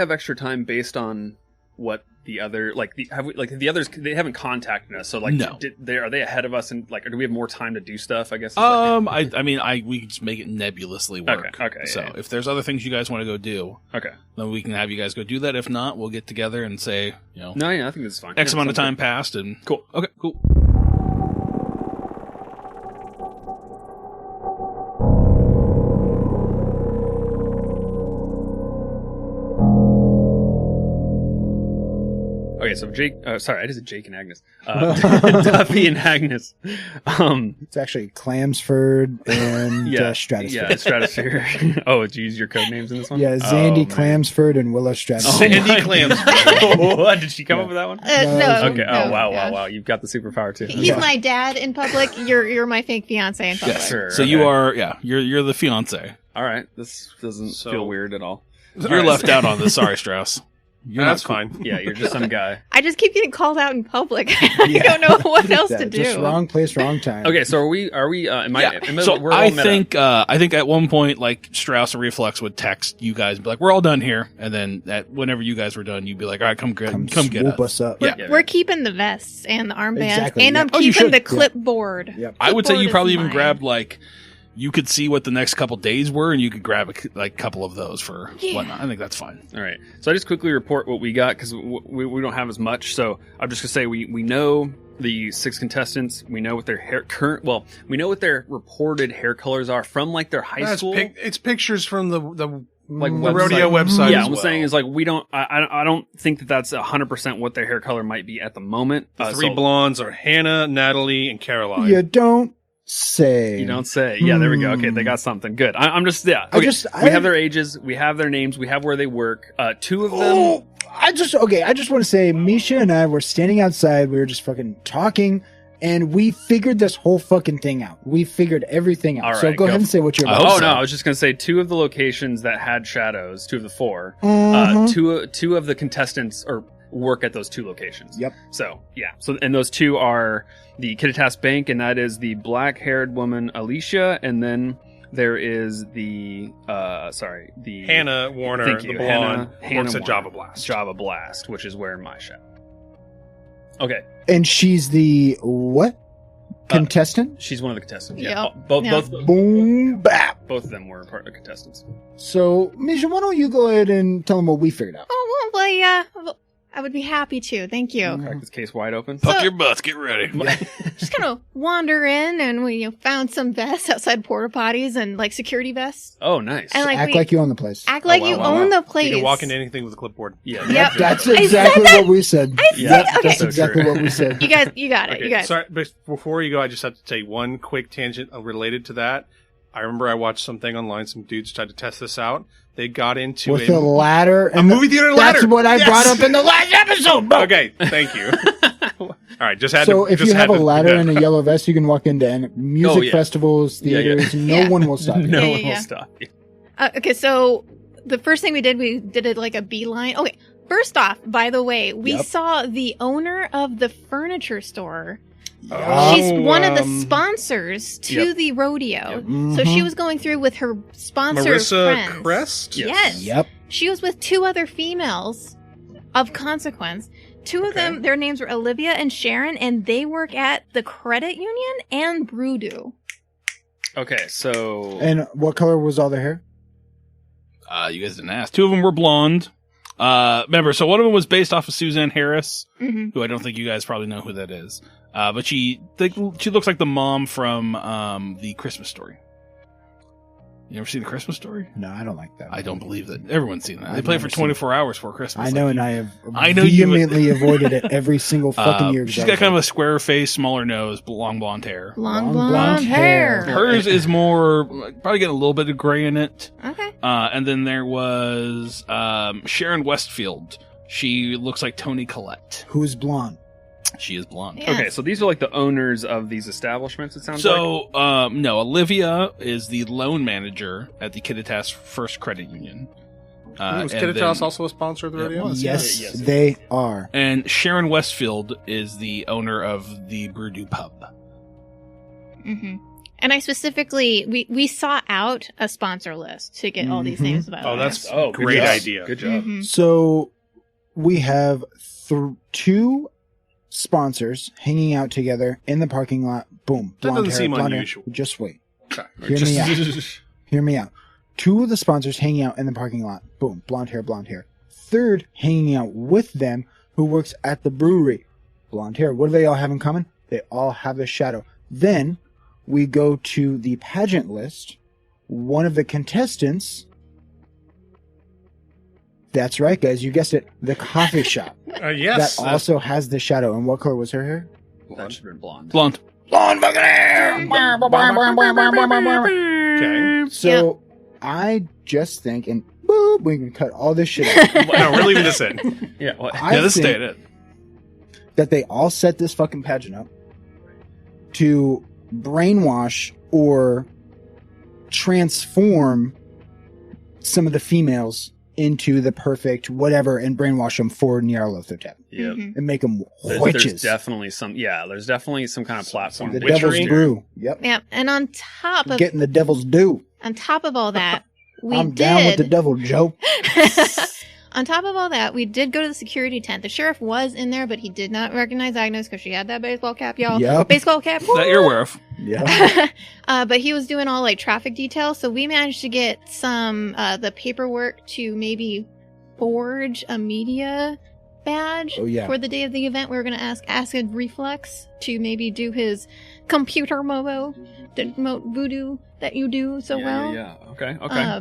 Speaker 3: extra time based on what the other the others? They haven't contacted us, so like,
Speaker 1: no.
Speaker 3: Are they ahead of us? And like, or do we have more time to do stuff? I guess.
Speaker 1: We can just make it nebulously work.
Speaker 3: Okay.
Speaker 1: So if there's other things you guys want to go do, then we can have you guys go do that. If not, we'll get together and say, I
Speaker 3: think this is fine.
Speaker 1: X amount of time passed, and
Speaker 3: cool.
Speaker 1: Okay, cool.
Speaker 3: Okay, so Jake. Sorry, I just said Jake and Agnes. Duffy and Agnes.
Speaker 4: It's actually Clamsford and Stratosphere.
Speaker 3: Yeah, Stratosphere. Oh, did you use your code names in this one?
Speaker 4: Yeah, Zandy Clamsford and Willow Stratosphere.
Speaker 2: Sandy Clamsford.
Speaker 3: What? Did she come up with that one?
Speaker 5: No.
Speaker 3: Okay. Oh, wow. You've got the superpower too.
Speaker 5: He's my dad in public. You're my fake fiance in public.
Speaker 1: Yes.
Speaker 3: Sure.
Speaker 1: So you are, you're the fiance.
Speaker 3: All right. This doesn't feel weird at all.
Speaker 1: You're left out on this. Sorry, Strauss.
Speaker 2: That's fine.
Speaker 3: Yeah, you're just some guy.
Speaker 5: I just keep getting called out in public. I don't know what else to do.
Speaker 4: Just wrong place, wrong time.
Speaker 3: Okay, so are we?
Speaker 1: I think at one point, like Strauss and Reflux would text you guys and be like, "We're all done here," and then whenever you guys were done, you'd be like, "All right, come get
Speaker 4: us up."
Speaker 1: Yeah.
Speaker 5: We're keeping the vests and the armbands,
Speaker 4: Exactly,
Speaker 5: and I'm keeping the clipboard.
Speaker 4: Yep.
Speaker 1: I would say you
Speaker 5: Clipboard
Speaker 1: probably
Speaker 5: is
Speaker 1: even
Speaker 5: mine.
Speaker 1: grabbed like. You could see what the next couple days were, and you could grab a couple of those for whatnot. I think that's fine.
Speaker 3: All right. So I just quickly report what we got because we don't have as much. So I'm just gonna say we know the 6 contestants. We know what their we know what their reported hair colors are from like their high school.
Speaker 2: It's pictures from the
Speaker 3: website.
Speaker 2: rodeo website.
Speaker 3: Yeah,
Speaker 2: as
Speaker 3: I'm
Speaker 2: well.
Speaker 3: saying is like we don't. I don't think that's 100% what their hair color might be at the moment.
Speaker 2: The 3 blondes are Hannah, Natalie, and Caroline.
Speaker 4: You don't say.
Speaker 3: You don't say. Yeah, there we go. Okay, they got something good. I'm just Okay. We have their ages. We have their names. We have where they work. 2 of them.
Speaker 4: I just want to say, Misha and I were standing outside. We were just fucking talking, and we figured this whole fucking thing out. We figured everything out.
Speaker 3: All
Speaker 4: So
Speaker 3: right,
Speaker 4: go ahead and say what you're about to say.
Speaker 3: No, I was just gonna say 2 of the locations that had shadows. 2 of the 4.
Speaker 4: Mhm.
Speaker 3: Two of the contestants work at those 2 locations.
Speaker 4: Yep.
Speaker 3: So yeah. So and those 2 are the Kittitas Bank, and that is the black-haired woman Alicia, and then there is the
Speaker 2: Hannah Warner,
Speaker 3: Thank
Speaker 2: the
Speaker 3: you,
Speaker 2: blonde,
Speaker 3: Hannah
Speaker 2: works at
Speaker 3: Warner.
Speaker 2: Java Blast.
Speaker 3: Java Blast, which is where my shop. Okay,
Speaker 4: And she's the what? Contestant?
Speaker 3: she's one of the contestants.
Speaker 5: Yep.
Speaker 3: Yeah, both
Speaker 4: Boom, bap.
Speaker 3: both of them were part of the contestants.
Speaker 4: So, Misha, why don't you go ahead and tell them what we figured out?
Speaker 5: Oh, well, yeah. I would be happy to. Thank you.
Speaker 3: Crack this case wide open.
Speaker 1: Puck your butts. Get ready.
Speaker 5: Just kind of wander in, and we found some vests outside porta potties and like security vests.
Speaker 3: Oh, nice.
Speaker 5: And like
Speaker 4: Act like you own the place.
Speaker 5: act like
Speaker 3: wow,
Speaker 5: you
Speaker 3: wow,
Speaker 5: own
Speaker 3: wow.
Speaker 5: the place.
Speaker 2: You can walk into anything with a clipboard.
Speaker 3: Yeah.
Speaker 5: Yep.
Speaker 4: That's
Speaker 5: I said
Speaker 4: exactly
Speaker 5: that.
Speaker 4: what we said.
Speaker 3: Yeah,
Speaker 5: okay.
Speaker 4: That's exactly what we said.
Speaker 5: You guys, you got it.
Speaker 2: Okay,
Speaker 5: You guys.
Speaker 2: sorry, but before you go, I just have to take one quick tangent related to that. I remember I watched something online. Some dudes tried to test this out. They got into
Speaker 4: With the ladder.
Speaker 2: a movie theater ladder.
Speaker 4: That's what I
Speaker 2: Yes!
Speaker 4: brought up in the last episode, bro.
Speaker 2: Okay, thank you. All right, just had
Speaker 4: So
Speaker 2: to.
Speaker 4: if
Speaker 2: just
Speaker 4: you
Speaker 2: had
Speaker 4: have a
Speaker 2: to-
Speaker 4: ladder and a yellow vest, you can walk into music
Speaker 3: yeah.
Speaker 4: festivals,
Speaker 3: Yeah, yeah.
Speaker 4: theaters. No
Speaker 5: Yeah.
Speaker 4: one will stop you.
Speaker 3: No
Speaker 5: Yeah,
Speaker 3: one
Speaker 5: yeah,
Speaker 3: will
Speaker 5: yeah.
Speaker 3: stop you.
Speaker 5: Okay, so the first thing we did it like a beeline. Okay, first off, by the way, we
Speaker 4: Yep.
Speaker 5: saw the owner of the furniture store.
Speaker 2: Oh,
Speaker 5: She's one of the sponsors to
Speaker 3: Yep.
Speaker 5: the rodeo.
Speaker 4: Mhm.
Speaker 5: So she was going through with her sponsor
Speaker 2: Marissa
Speaker 5: friends.
Speaker 2: Crest.
Speaker 5: Yes.
Speaker 4: Yep.
Speaker 5: She was with 2 other females of consequence. 2 of them, their names were Olivia and Sharon, and they work at the credit union and Brewdo.
Speaker 3: Okay, so
Speaker 4: And what color was all their hair?
Speaker 1: You guys didn't ask. 2 of them were blonde. Remember, so one of them was based off of Suzanne Harris,
Speaker 5: Mm-hmm.
Speaker 1: who I don't think you guys probably know who that is. But she looks like the mom from the Christmas Story. You ever seen the Christmas Story?
Speaker 4: No, I don't like that.
Speaker 1: I don't believe that everyone's seen that. They
Speaker 4: I've
Speaker 1: play
Speaker 4: never
Speaker 1: for
Speaker 4: seen
Speaker 1: 24 hours for Christmas.
Speaker 4: I know,
Speaker 1: Like,
Speaker 4: and I have
Speaker 1: I know you would-
Speaker 4: vehemently avoided it every single fucking year.
Speaker 1: she's got kind of a square face, smaller nose, long blonde hair.
Speaker 5: Long
Speaker 4: Long
Speaker 5: blonde
Speaker 4: blonde
Speaker 5: hair.
Speaker 4: hair.
Speaker 1: Hers is more, probably getting a little bit of gray in it.
Speaker 5: Okay.
Speaker 1: And then there was Sharon Westfield. She looks like Toni Collette.
Speaker 4: Who's blonde.
Speaker 1: She is blonde.
Speaker 5: Yeah.
Speaker 3: okay, so these are like the owners of these establishments. It sounds like.
Speaker 1: So, no, Olivia is the loan manager at the Kittitas First Credit Union.
Speaker 2: Was
Speaker 1: and
Speaker 2: Kittitas
Speaker 1: then-
Speaker 2: also a sponsor of the rodeo?
Speaker 4: Yes,
Speaker 3: yes.
Speaker 4: they are.
Speaker 1: And Sharon Westfield is the owner of the Brewdo Pub.
Speaker 5: Mm-hmm. And I specifically, we sought out a sponsor list to get all these
Speaker 4: Mhm.
Speaker 5: names about.
Speaker 2: Oh, that's
Speaker 3: Oh, good
Speaker 2: great
Speaker 3: job.
Speaker 2: idea.
Speaker 3: Good job.
Speaker 5: Mhm.
Speaker 4: So we have 2 sponsors hanging out together in the parking lot. Boom.
Speaker 2: That
Speaker 4: Blonde
Speaker 2: doesn't
Speaker 4: hair,
Speaker 2: seem
Speaker 4: blonde hair.
Speaker 2: unusual.
Speaker 4: Just wait.
Speaker 2: Okay.
Speaker 4: Hear me out. Hear me out. 2 of the sponsors hanging out in the parking lot. Boom. Blonde hair, blonde hair. 3rd hanging out with them who works at the brewery. Blonde hair. What do they all have in common? They all have a shadow. Then we go to the pageant list. One of the contestants That's right, guys. You guessed it. The coffee shop.
Speaker 2: Yes.
Speaker 4: That also has the shadow. And what color was her hair?
Speaker 3: That should have been blonde.
Speaker 1: Blonde.
Speaker 4: Blonde fucking hair!
Speaker 2: Okay.
Speaker 4: So I just think, and boop, we can cut all this shit out.
Speaker 2: No, we're leaving this in.
Speaker 3: Yeah. What?
Speaker 4: I
Speaker 1: This
Speaker 4: think
Speaker 1: stayed it.
Speaker 4: that they all set this fucking pageant up to brainwash or transform some of the females into the perfect whatever and brainwash them for Nyarlathotep
Speaker 3: Yep.
Speaker 4: and make them
Speaker 3: There's
Speaker 4: witches.
Speaker 3: definitely some. Yeah. There's definitely some kind of platform.
Speaker 4: The
Speaker 2: witchery.
Speaker 4: devil's brew. Yep.
Speaker 5: Yeah, and on top of
Speaker 4: Getting the devil's due.
Speaker 5: all that,
Speaker 4: I'm down with the devil, Joe.
Speaker 5: On top of all that, we did go to the security tent. The sheriff was in there, but he did not recognize Agnes because she had that baseball cap, y'all.
Speaker 4: Yep.
Speaker 5: Baseball cap.
Speaker 1: That you're aware of.
Speaker 4: Yeah.
Speaker 5: But he was doing all like traffic details, so we managed to get some the paperwork to maybe forge a media badge for the day of the event. We were going to ask Acid Reflux to maybe do his computer voodoo that you do so well.
Speaker 3: Yeah. Okay.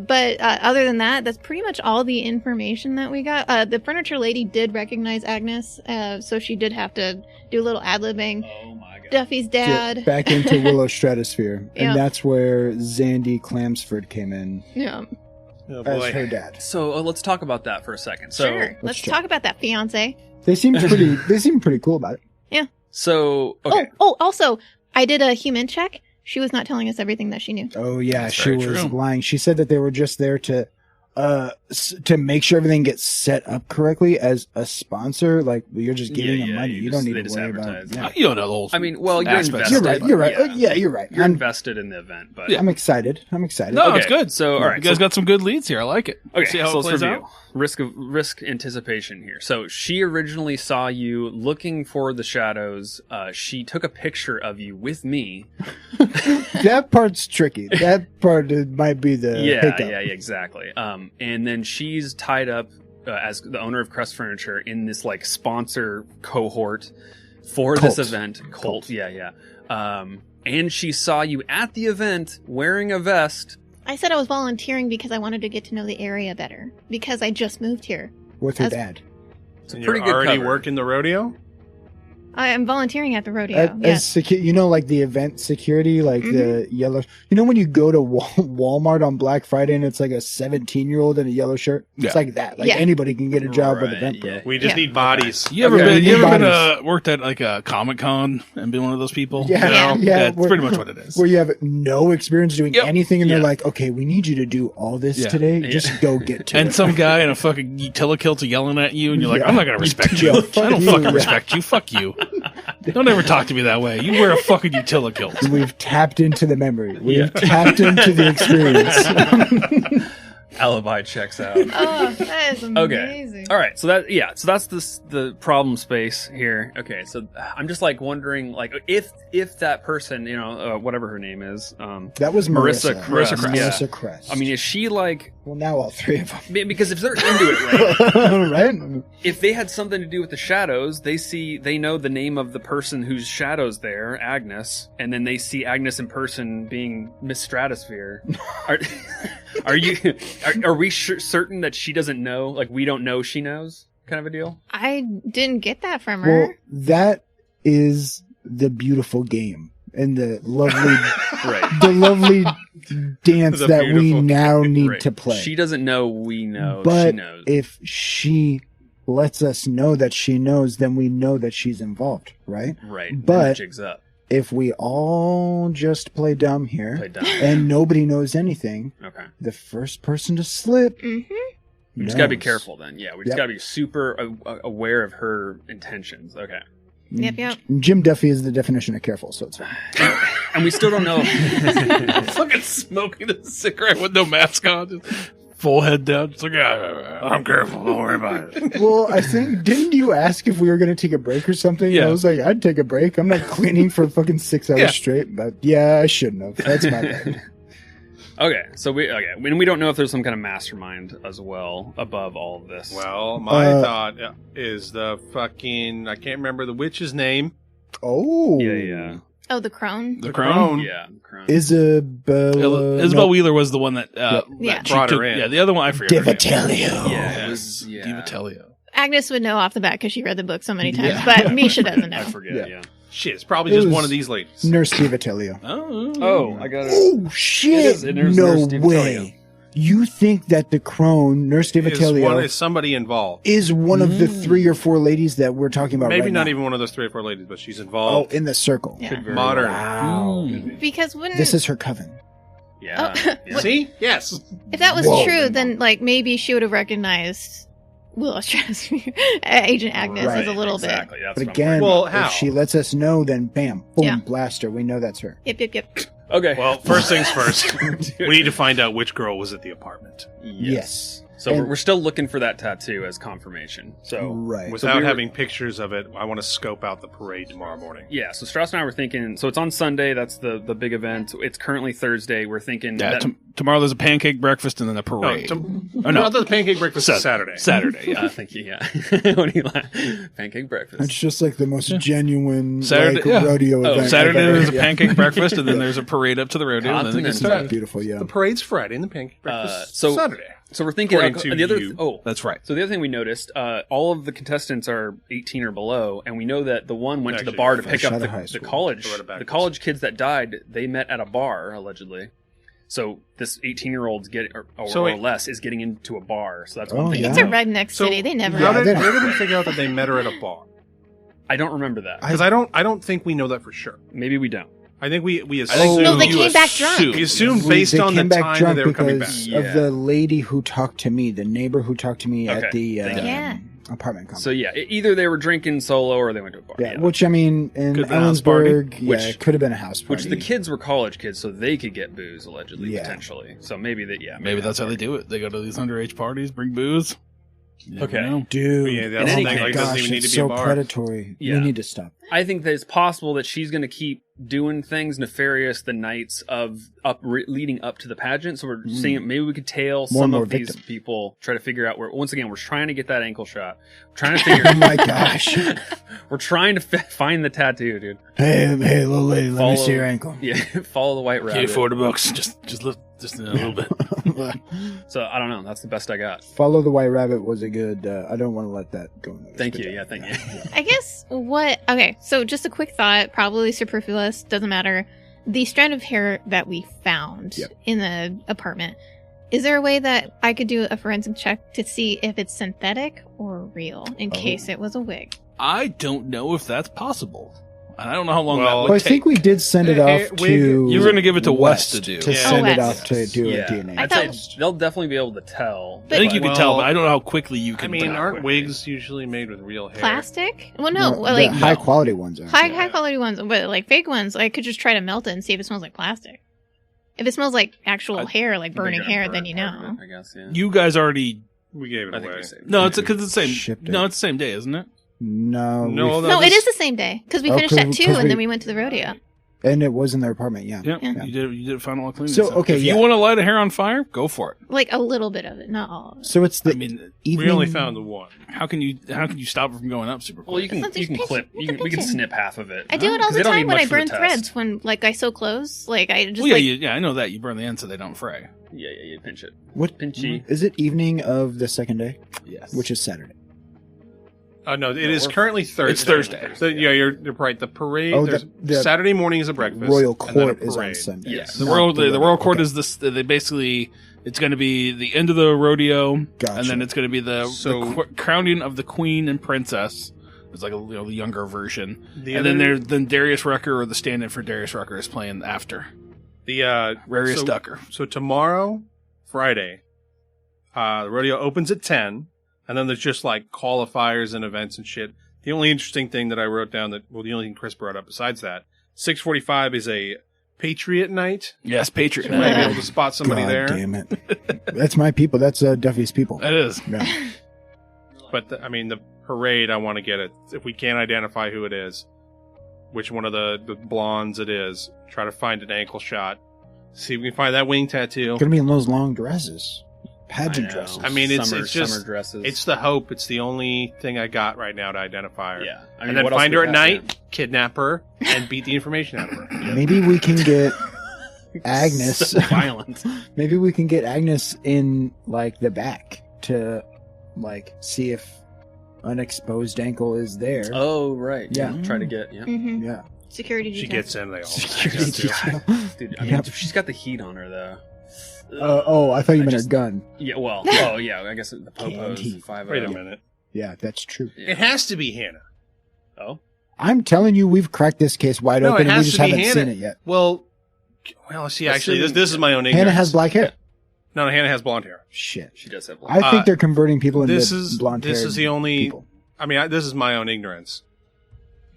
Speaker 5: But other than that, that's pretty much all the information that we got. The furniture lady did recognize Agnes, so she did have to do a little ad-libbing.
Speaker 3: Oh my god.
Speaker 5: Duffy's dad.
Speaker 4: Get back into Willow Stratosphere.
Speaker 5: Yeah.
Speaker 4: And that's where Zandy Clamsford came in
Speaker 5: Yeah.
Speaker 2: Oh,
Speaker 4: as
Speaker 2: boy.
Speaker 4: her dad.
Speaker 3: So let's talk about that for a second. So,
Speaker 5: Sure. Let's talk about that fiance.
Speaker 4: They seem pretty cool about it.
Speaker 3: So okay.
Speaker 5: Oh, also, I did a human check. She was not telling us everything that she knew.
Speaker 4: Oh yeah,
Speaker 1: That's
Speaker 4: she
Speaker 1: very
Speaker 4: was
Speaker 1: true.
Speaker 4: lying. She said that they were just there to make sure everything gets set up correctly as a sponsor. Like you're just giving them money. You don't need
Speaker 3: they
Speaker 4: to
Speaker 3: just
Speaker 4: worry about
Speaker 3: advertise.
Speaker 4: it. Yeah.
Speaker 1: You don't know the whole.
Speaker 3: I mean, well, you're
Speaker 1: Aspects.
Speaker 3: invested.
Speaker 4: You're right. You're right.
Speaker 3: You're
Speaker 4: I'm
Speaker 3: invested in the event, but
Speaker 4: I'm excited.
Speaker 1: No,
Speaker 3: Okay,
Speaker 1: it's good.
Speaker 3: so, all right,
Speaker 1: you guys got some good leads here. I like it.
Speaker 3: okay.
Speaker 1: See how
Speaker 3: So
Speaker 1: it
Speaker 3: let's
Speaker 1: plays
Speaker 3: review.
Speaker 1: out.
Speaker 3: Risk anticipation here. So she originally saw you looking for the shadows. She took a picture of you with me.
Speaker 4: that part's tricky. That part might be the hiccup.
Speaker 3: Yeah, exactly. And then she's tied up as the owner of Crest Furniture in this like sponsor cohort for
Speaker 4: Cult.
Speaker 3: this event. Cult. Yeah. And she saw you at the event wearing a vest.
Speaker 5: I said I was volunteering because I wanted to get to know the area better. Because I just moved here.
Speaker 4: With her
Speaker 5: As-
Speaker 4: dad.
Speaker 3: It's a
Speaker 2: And
Speaker 3: pretty
Speaker 2: you're
Speaker 3: good
Speaker 2: already
Speaker 3: cover.
Speaker 2: working the rodeo?
Speaker 5: I am volunteering at the rodeo.
Speaker 4: As like the event security, like the yellow. You know when you go to Walmart on Black Friday and it's like a 17-year-old in a yellow shirt? It's
Speaker 1: Yeah.
Speaker 4: like that. Like
Speaker 5: Yeah.
Speaker 4: anybody can get a job with
Speaker 3: Right,
Speaker 4: Event Pro.
Speaker 3: yeah.
Speaker 2: We just
Speaker 5: Yeah.
Speaker 2: need bodies.
Speaker 1: You ever
Speaker 4: Okay,
Speaker 1: been worked at like a Comic-Con and been one of those people?
Speaker 4: Yeah,
Speaker 5: Yeah.
Speaker 4: yeah.
Speaker 1: That's pretty much what it is.
Speaker 4: Where you have no experience doing
Speaker 1: Yep.
Speaker 4: anything, and they're
Speaker 3: Yeah.
Speaker 4: like, "Okay, we need you to do all this
Speaker 1: Yeah.
Speaker 4: today.
Speaker 3: Yeah.
Speaker 4: Just go get to
Speaker 1: And
Speaker 4: it."
Speaker 1: some guy in a fucking utility yelling at you, and you're like,
Speaker 4: Yeah.
Speaker 1: I'm not going to respect you.
Speaker 4: Yeah,
Speaker 1: I
Speaker 4: fuck
Speaker 1: don't
Speaker 4: you,
Speaker 1: fucking
Speaker 4: yeah.
Speaker 1: respect you. Fuck you. Don't ever talk to me that way. You wear a fucking utility kilt.
Speaker 4: We've tapped into the memory. We've
Speaker 3: Yeah.
Speaker 4: tapped into the experience.
Speaker 3: Alibi checks out.
Speaker 5: Oh, that is
Speaker 3: Okay.
Speaker 5: amazing.
Speaker 3: All right. So that's the problem space here. Okay. So I'm just like wondering, like, if that person, whatever her name is,
Speaker 4: That was Marissa.
Speaker 3: Crest.
Speaker 4: Marissa
Speaker 3: Yeah.
Speaker 4: Crest.
Speaker 3: I mean, is she like?
Speaker 4: well, now all three of them.
Speaker 3: Because if they're into it, right?
Speaker 4: Right?
Speaker 3: If they had something to do with the shadows, they know the name of the person whose shadow's there, Agnes, and then they see Agnes in person being Miss Stratosphere. Are we certain that she doesn't know? Like we don't know she knows, kind of a deal.
Speaker 5: I didn't get that from her.
Speaker 4: Well, that is the beautiful game and the lovely,
Speaker 3: Right.
Speaker 4: the lovely dance
Speaker 2: The
Speaker 4: that we
Speaker 2: beautiful
Speaker 4: now need
Speaker 3: Right.
Speaker 4: to play.
Speaker 3: She doesn't know. We know.
Speaker 4: But
Speaker 3: she knows.
Speaker 4: if she lets us know that she knows, then we know that she's involved, right?
Speaker 3: Right.
Speaker 4: but-
Speaker 3: Jigs up.
Speaker 4: If we all just play dumb here
Speaker 3: Play dumb.
Speaker 4: and nobody knows anything,
Speaker 3: Okay.
Speaker 4: the first person to slip
Speaker 5: Mm-hmm.
Speaker 3: We just gotta be
Speaker 4: knows.
Speaker 3: careful then. Yeah. We just
Speaker 4: Yep.
Speaker 3: gotta be super aware of her intentions. Okay.
Speaker 5: Yep.
Speaker 4: Jim Duffy is the definition of careful, so it's fine.
Speaker 3: And we still don't know.
Speaker 1: Fucking smoking a cigarette with no mask on. Just full head down. It's like, I'm careful. Don't worry about it.
Speaker 4: Well, I think, didn't you ask if we were going to take a break or something?
Speaker 1: Yeah.
Speaker 4: I was like, I'd take a break. I'm not cleaning for fucking 6 hours
Speaker 1: Yeah.
Speaker 4: straight, but yeah, I shouldn't have. That's my bad.
Speaker 3: Okay. So we don't know if there's some kind of mastermind as well above all of this.
Speaker 2: Well, my thought is the fucking, I can't remember the witch's name.
Speaker 4: Oh.
Speaker 3: Yeah.
Speaker 5: Oh, the crone?
Speaker 1: The crone?
Speaker 3: Yeah, the crone.
Speaker 1: Isabel Wheeler was the one that,
Speaker 5: Yeah.
Speaker 1: that
Speaker 2: Brought her in.
Speaker 1: Yeah, the other one, I forget.
Speaker 4: Divitelio.
Speaker 3: Yeah, it
Speaker 1: Yes,
Speaker 3: was, yeah.
Speaker 1: Divitelio.
Speaker 5: Agnes would know off the bat because she read the book so many times,
Speaker 1: Yeah.
Speaker 5: but Misha doesn't know.
Speaker 3: I forget, yeah.
Speaker 2: Shit, it's probably
Speaker 4: It
Speaker 2: just
Speaker 4: was
Speaker 2: one of these ladies.
Speaker 4: Nurse Divitelio.
Speaker 3: Oh, I got it.
Speaker 4: Oh,
Speaker 3: It
Speaker 4: shit.
Speaker 3: is- it is
Speaker 4: No
Speaker 3: Nurse Divitelio.
Speaker 4: way. You think that the crone, Nurse Divitelio,
Speaker 2: Is somebody involved?
Speaker 4: is one of the 3 or 4 ladies that we're talking about
Speaker 2: Maybe
Speaker 4: right
Speaker 2: not
Speaker 4: now.
Speaker 2: even one of those 3 or 4 ladies, but she's
Speaker 4: Oh,
Speaker 2: involved.
Speaker 4: in the circle.
Speaker 5: Yeah.
Speaker 2: Modern.
Speaker 4: Wow.
Speaker 5: Because wouldn't
Speaker 4: This is her coven.
Speaker 3: Yeah.
Speaker 5: Oh.
Speaker 3: yeah.
Speaker 2: See? Yes.
Speaker 5: if that was
Speaker 4: Whoa.
Speaker 5: true, then like maybe she would have recognized Willis Strasberg, Agent Agnes,
Speaker 4: Right.
Speaker 5: as a little
Speaker 3: Exactly. That's
Speaker 4: But
Speaker 3: what
Speaker 4: again,
Speaker 2: Well, how?
Speaker 4: if she lets us know, then bam, boom,
Speaker 5: Yeah.
Speaker 4: blast her. We know that's her.
Speaker 5: bit. Yep.
Speaker 3: I'm okay.
Speaker 2: Well, first things first. We need to find out which girl was at the apartment.
Speaker 4: Yes.
Speaker 3: So
Speaker 4: And-
Speaker 3: we're still looking for that tattoo as confirmation. So
Speaker 4: Right.
Speaker 2: Without
Speaker 3: we were-
Speaker 2: having pictures of it, I want to scope out the parade tomorrow morning.
Speaker 3: yeah, so Strauss and I were thinking. So it's on Sunday. That's the big event. It's currently Thursday. We're thinking
Speaker 1: Yeah,
Speaker 3: that,
Speaker 1: tomorrow there's a pancake breakfast and then a
Speaker 2: No,
Speaker 1: parade.
Speaker 2: no, the pancake breakfast is Saturday.
Speaker 1: Saturday, yeah.
Speaker 3: thank you. Yeah, when he pancake breakfast.
Speaker 4: It's just like the most genuine
Speaker 1: Saturday-
Speaker 4: like,
Speaker 1: yeah.
Speaker 4: rodeo event.
Speaker 1: Saturday
Speaker 4: I've ever-
Speaker 1: there's a
Speaker 4: yeah.
Speaker 1: pancake breakfast and then there's a parade up to the rodeo and then it
Speaker 3: Continental.
Speaker 1: gets started.
Speaker 4: Beautiful, yeah.
Speaker 2: The parade's Friday and the pancake breakfast
Speaker 3: so-
Speaker 2: is Saturday.
Speaker 3: So we're thinking
Speaker 2: According to
Speaker 3: the other.
Speaker 2: you.
Speaker 1: That's right.
Speaker 3: So the other thing we noticed, all of the contestants are 18 or below, and we know that the one went to the
Speaker 2: Actually,
Speaker 3: bar to
Speaker 2: fresh
Speaker 3: pick up
Speaker 4: out of high
Speaker 3: the
Speaker 4: school.
Speaker 3: college.
Speaker 2: I read it backwards.
Speaker 3: The college kids that died, they met at a bar allegedly. So this 18-year-old's
Speaker 2: So
Speaker 3: or
Speaker 2: wait.
Speaker 3: less is getting into a bar. So that's
Speaker 4: Oh,
Speaker 3: one thing.
Speaker 4: yeah.
Speaker 5: It's a redneck city. They never.
Speaker 2: How
Speaker 4: Yeah,
Speaker 2: did,
Speaker 4: they-
Speaker 2: where did we figure out that they met her at a bar?
Speaker 3: I don't remember that.
Speaker 2: Because I don't think we know that for sure.
Speaker 3: Maybe we don't.
Speaker 2: I think we
Speaker 1: I
Speaker 2: assume.
Speaker 1: think
Speaker 5: No, they
Speaker 1: you
Speaker 5: came back drunk.
Speaker 1: assume.
Speaker 2: We assumed
Speaker 4: We-
Speaker 2: based
Speaker 4: they
Speaker 2: on the
Speaker 4: came back
Speaker 2: time that
Speaker 4: drunk
Speaker 2: they were coming back.
Speaker 4: because
Speaker 3: Yeah.
Speaker 4: of the lady who talked to me, the neighbor who talked to me
Speaker 3: Okay.
Speaker 4: at the
Speaker 3: Thank you.
Speaker 5: Yeah.
Speaker 4: apartment complex.
Speaker 3: So yeah, either they were drinking solo or they went to a bar.
Speaker 4: Yeah, which I mean, in
Speaker 2: Could've been a house party.
Speaker 4: Ellensburg, yeah,
Speaker 3: Which-
Speaker 4: it could have been a house party.
Speaker 3: Which the kids were college kids, so they could get booze allegedly,
Speaker 4: Yeah.
Speaker 3: potentially. So maybe that, yeah.
Speaker 1: Maybe that's how they do it. They go to these underage parties, bring booze. You never
Speaker 3: Okay.
Speaker 1: know.
Speaker 4: Dude,
Speaker 2: Yeah,
Speaker 3: In
Speaker 2: that's the
Speaker 3: any
Speaker 2: thing.
Speaker 3: case-
Speaker 2: Like, it doesn't
Speaker 4: gosh,
Speaker 2: even need to
Speaker 4: it's
Speaker 2: be a
Speaker 4: so
Speaker 2: bar.
Speaker 4: predatory.
Speaker 3: Yeah.
Speaker 4: We need to stop.
Speaker 3: I think that it's possible that she's going to keep doing things nefarious the nights of leading up to the pageant. So we're seeing maybe we could tail
Speaker 4: More
Speaker 3: some
Speaker 4: and more
Speaker 3: of these
Speaker 4: victims.
Speaker 3: people, try to figure out where. Once again, we're trying to get that ankle shot. We're trying to figure.
Speaker 4: Oh my gosh!
Speaker 3: We're trying to find the tattoo, dude.
Speaker 4: Hey, little lady, let me
Speaker 3: Follow-
Speaker 4: see your ankle.
Speaker 3: Yeah, follow the white
Speaker 1: Can't
Speaker 3: rabbit.
Speaker 1: $40. Just lift just a little bit.
Speaker 3: So I don't know. That's the best I got.
Speaker 4: Follow the White Rabbit was a good. I don't want to let that go. Unnoticed.
Speaker 3: Thank
Speaker 4: Good
Speaker 3: you.
Speaker 4: job.
Speaker 3: Yeah, thank you.
Speaker 5: I guess okay, so just a quick thought, probably superfluous, doesn't matter. The strand of hair that we found
Speaker 4: Yep.
Speaker 5: in the apartment, is there a way that I could do a forensic check to see if it's synthetic or real in
Speaker 4: Oh.
Speaker 5: case it was a wig?
Speaker 1: I don't know if that's possible. And I don't know how long
Speaker 2: Well,
Speaker 1: that
Speaker 4: Well,
Speaker 1: would
Speaker 4: I
Speaker 1: take.
Speaker 4: think we did send it
Speaker 2: Hey,
Speaker 4: off
Speaker 2: we-
Speaker 4: to.
Speaker 1: You were gonna give it to West to do.
Speaker 4: To
Speaker 2: Yeah.
Speaker 4: send
Speaker 5: Oh,
Speaker 4: it
Speaker 5: West.
Speaker 4: off to do
Speaker 3: Yeah.
Speaker 4: a DNA.
Speaker 5: I
Speaker 3: I'd say
Speaker 5: thought-
Speaker 3: they'll definitely be able to tell.
Speaker 1: I think you can
Speaker 2: Well,
Speaker 1: tell, but I don't know how quickly you
Speaker 2: I
Speaker 1: can
Speaker 2: mean,
Speaker 1: tell.
Speaker 2: aren't
Speaker 3: quickly.
Speaker 2: wigs usually made with real hair?
Speaker 5: Plastic? Well, no,
Speaker 4: the
Speaker 5: like
Speaker 4: high quality ones are.
Speaker 5: high quality ones, but like fake ones, I could just try to melt it and see if it smells like plastic. If it smells like actual
Speaker 1: I-
Speaker 5: hair, like
Speaker 3: They're
Speaker 5: burning
Speaker 3: gonna
Speaker 5: hair,
Speaker 3: burn
Speaker 5: then you
Speaker 3: part of
Speaker 5: know.
Speaker 3: it, I guess. Yeah.
Speaker 1: You guys already.
Speaker 2: We gave it
Speaker 3: I think
Speaker 2: away.
Speaker 3: we saved.
Speaker 1: No, it's because it's the same.
Speaker 4: Shipped it.
Speaker 1: No, it's the same day, isn't it?
Speaker 4: No,
Speaker 2: No,
Speaker 4: we-
Speaker 5: No,
Speaker 2: this-
Speaker 5: it is the same day because we
Speaker 4: Oh,
Speaker 5: finished
Speaker 4: 'cause-
Speaker 5: at 2
Speaker 4: 'cause
Speaker 5: and
Speaker 4: we-
Speaker 5: then we went to the rodeo.
Speaker 4: and it was in their apartment. Yeah.
Speaker 1: Yeah,
Speaker 5: Yeah.
Speaker 1: you did final cleaning.
Speaker 4: So, okay,
Speaker 1: if
Speaker 4: yeah.
Speaker 1: you want to light a hair on fire, go for it.
Speaker 5: Like a little bit of it, not all of it.
Speaker 4: So it's the
Speaker 1: I mean,
Speaker 4: evening.
Speaker 2: We only found the one.
Speaker 1: how can you stop it from going up super quick?
Speaker 3: Well, you can
Speaker 5: Let's
Speaker 3: you can
Speaker 5: just
Speaker 3: clip.
Speaker 5: pinch-
Speaker 3: You can, we can
Speaker 5: pinch it.
Speaker 3: snip half of it.
Speaker 5: I do it all
Speaker 3: 'Cause
Speaker 5: the
Speaker 3: they don't
Speaker 5: time
Speaker 3: need
Speaker 5: when
Speaker 3: much
Speaker 5: I
Speaker 3: for the
Speaker 5: burn
Speaker 3: test.
Speaker 5: threads. When like I sew clothes, like I just
Speaker 1: Well, yeah,
Speaker 5: like
Speaker 1: I know that you burn the end so they don't fray.
Speaker 3: Yeah, you pinch it.
Speaker 4: What
Speaker 3: Pinchy.
Speaker 4: is it? Evening of the second day,
Speaker 1: Yes,
Speaker 4: which is Saturday.
Speaker 2: No, it
Speaker 3: No,
Speaker 2: is
Speaker 3: we're-
Speaker 2: currently Thursday.
Speaker 1: It's Thursday.
Speaker 2: So, yeah, you're right. The parade.
Speaker 4: Oh,
Speaker 2: there's
Speaker 4: the
Speaker 2: Saturday morning is a breakfast.
Speaker 4: Royal
Speaker 2: and then a
Speaker 4: Court is on
Speaker 2: parade.
Speaker 4: Sunday.
Speaker 3: Yes.
Speaker 1: the
Speaker 4: Not
Speaker 1: royal the royal court
Speaker 4: okay.
Speaker 1: is this. They basically it's going to be the end of the rodeo,
Speaker 4: Gotcha.
Speaker 1: and then it's going to be the
Speaker 2: So-
Speaker 1: crowning of the queen and princess. It's like a the younger version,
Speaker 2: The
Speaker 1: and then
Speaker 2: other-
Speaker 1: then Darius Rucker or the stand-in for Darius Rucker is playing after
Speaker 2: the
Speaker 1: Rarius
Speaker 2: so,
Speaker 1: Ducker.
Speaker 2: So tomorrow, Friday, the rodeo opens at 10, and then there's just like qualifiers and events and shit. The only interesting thing that I wrote down the only thing Chris brought up besides that, 6:45 is a Patriot night.
Speaker 1: Yes, Patriot.
Speaker 2: You might be able to spot somebody
Speaker 4: God
Speaker 2: there.
Speaker 4: damn it! That's my people. That's Duffy's people.
Speaker 1: That is.
Speaker 4: Yeah.
Speaker 2: But the parade, I want to get it. If we can't identify who it is, which one of the blondes it is, try to find an ankle shot. See if we can find that wing tattoo.
Speaker 4: Gonna be in those long dresses. pageant dresses.
Speaker 2: I mean, it's just
Speaker 3: summer dresses.
Speaker 2: It's the hope. It's the only thing I got right now to identify her.
Speaker 3: Yeah, I
Speaker 2: and
Speaker 3: mean,
Speaker 2: then
Speaker 3: what
Speaker 2: find
Speaker 3: else
Speaker 2: her
Speaker 3: we
Speaker 2: at
Speaker 3: got,
Speaker 2: night, kidnap her, and beat the information out of her.
Speaker 4: Maybe we can get Agnes.
Speaker 3: So violent.
Speaker 4: Maybe we can get Agnes in like the back to like see if an exposed ankle is there.
Speaker 3: Oh right,
Speaker 4: Yeah.
Speaker 3: Try to get
Speaker 5: Mm-hmm.
Speaker 4: Yeah.
Speaker 5: Security detail.
Speaker 2: She gets in. They all
Speaker 4: Security detail.
Speaker 3: Dude, I mean,
Speaker 4: Yep.
Speaker 3: she's got the heat on her though.
Speaker 4: I thought you meant a gun.
Speaker 3: Yeah, well, oh yeah, I guess the
Speaker 4: Canned
Speaker 3: popos
Speaker 4: heat.
Speaker 3: 5-0.
Speaker 2: Wait a minute.
Speaker 4: Yeah, that's true.
Speaker 2: It has to be Hannah.
Speaker 3: Oh,
Speaker 4: I'm telling you, we've cracked this case wide
Speaker 2: No,
Speaker 4: open,
Speaker 2: it
Speaker 4: and we
Speaker 2: has
Speaker 4: just
Speaker 2: to be
Speaker 4: haven't
Speaker 2: Hannah.
Speaker 4: seen it yet.
Speaker 2: Well, see, actually, this is my own ignorance.
Speaker 4: Hannah has black hair.
Speaker 2: No, Hannah has blonde hair.
Speaker 4: Shit.
Speaker 3: she does have. Blonde.
Speaker 4: I think they're converting people into
Speaker 2: This is
Speaker 4: blonde hair.
Speaker 2: This is the only.
Speaker 4: people.
Speaker 2: I mean, this is my own ignorance.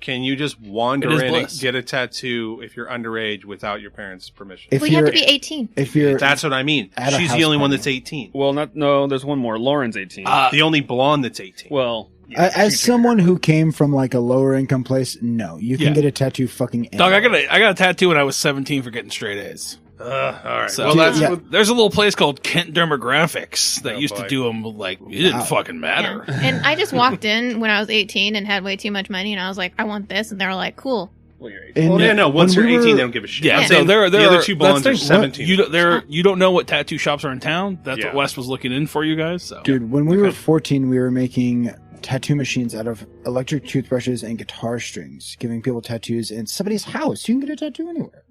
Speaker 2: Can you just wander
Speaker 1: It is
Speaker 2: in
Speaker 1: bliss.
Speaker 2: and get a tattoo if you're underage without your parents' permission?
Speaker 4: If
Speaker 5: We have
Speaker 4: you're,
Speaker 5: to be 18.
Speaker 4: if you're,
Speaker 2: That's what I mean.
Speaker 4: At a
Speaker 2: She's
Speaker 4: house
Speaker 2: the only one
Speaker 4: party.
Speaker 2: that's 18.
Speaker 3: Well, no, there's one more. Lauren's 18.
Speaker 2: The only blonde that's 18.
Speaker 3: well, yeah,
Speaker 4: as someone who came from like a lower income place, no, you can
Speaker 1: Yeah.
Speaker 4: get a tattoo fucking.
Speaker 1: Dog,
Speaker 4: anywhere.
Speaker 1: I got a tattoo when I was 17 for getting straight A's.
Speaker 2: all right.
Speaker 1: So
Speaker 2: Well, that's
Speaker 4: yeah.
Speaker 1: there's a little place called Kent Dermographics that
Speaker 2: Oh,
Speaker 1: used
Speaker 2: boy.
Speaker 1: to do them like it didn't
Speaker 4: Wow.
Speaker 1: fucking matter.
Speaker 5: Yeah. And I just walked in when I was 18 and had way too much money, and I was like, I want this. And they were like, cool.
Speaker 3: well, you're 18.
Speaker 4: And
Speaker 2: Well, yeah, no. Once
Speaker 4: when
Speaker 2: you're
Speaker 4: we
Speaker 2: 18,
Speaker 4: were-
Speaker 2: they don't give a shit.
Speaker 1: Yeah,
Speaker 2: I'm
Speaker 1: so
Speaker 2: saying
Speaker 1: there
Speaker 2: the
Speaker 1: are
Speaker 2: other two blondes are
Speaker 1: that's the thing.
Speaker 2: 17.
Speaker 1: You don't know what tattoo shops are in town. That's
Speaker 2: Yeah.
Speaker 1: what Wes was looking in for you guys. So
Speaker 4: Dude, when we were 14, we were making tattoo machines out of electric toothbrushes and guitar strings, giving people tattoos in somebody's house. You can get a tattoo anywhere.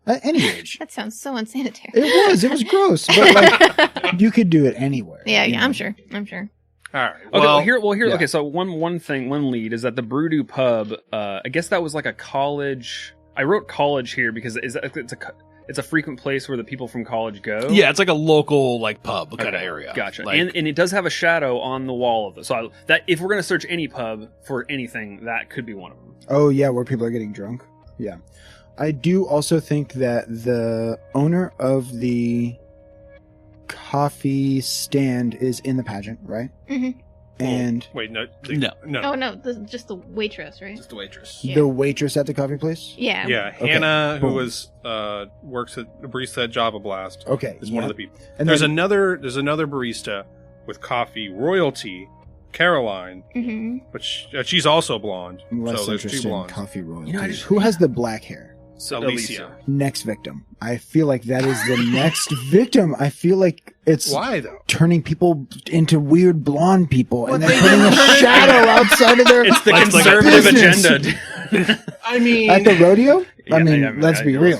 Speaker 4: At any age.
Speaker 5: That sounds so unsanitary.
Speaker 4: It was gross, but like you could do it anywhere.
Speaker 5: Yeah,
Speaker 4: you
Speaker 5: yeah,
Speaker 4: know?
Speaker 5: I'm sure.
Speaker 2: All right.
Speaker 3: Okay, well, here.
Speaker 4: yeah.
Speaker 3: Okay, so one thing, one lead is that the Brewdoo Pub. I guess that was like a college. I wrote college here because it's a frequent place where the people from college go.
Speaker 1: yeah, it's like a local like pub kind of
Speaker 3: Okay,
Speaker 1: area.
Speaker 3: Gotcha.
Speaker 1: Like,
Speaker 3: And it does have a shadow on the wall of it. So that if we're gonna search any pub for anything, that could be one of them.
Speaker 4: Oh yeah, where people are getting drunk. Yeah. I do also think that the owner of the coffee stand is in the pageant, right?
Speaker 5: Mm-hmm.
Speaker 4: And
Speaker 2: Wait, no.
Speaker 1: No.
Speaker 5: Oh, no, just the waitress, right?
Speaker 1: just the waitress.
Speaker 5: Yeah.
Speaker 4: the waitress at the coffee place?
Speaker 5: Yeah.
Speaker 2: Yeah,
Speaker 4: Okay.
Speaker 2: Hannah, who
Speaker 4: Boom.
Speaker 2: was works at the barista at Java Blast,
Speaker 4: Okay.
Speaker 2: is one of the people.
Speaker 4: And
Speaker 2: There's
Speaker 4: then-
Speaker 2: another barista with coffee royalty, Caroline,
Speaker 5: Mm-hmm.
Speaker 2: but she's also blonde.
Speaker 4: I'm less
Speaker 2: So there's two
Speaker 4: interested in
Speaker 2: blondes.
Speaker 4: coffee royalties.
Speaker 3: You know, I just-
Speaker 4: Who has the black hair?
Speaker 3: So
Speaker 2: Alicia.
Speaker 4: Next victim. I feel like that is the next victim. I feel like it's
Speaker 2: Why though?
Speaker 4: turning people into weird blonde people and then putting a shadow outside of their
Speaker 3: It's the
Speaker 1: Like- like a
Speaker 3: conservative
Speaker 4: business.
Speaker 3: agenda.
Speaker 2: I mean,
Speaker 4: at the rodeo. I mean,
Speaker 3: Yeah,
Speaker 4: let's be real.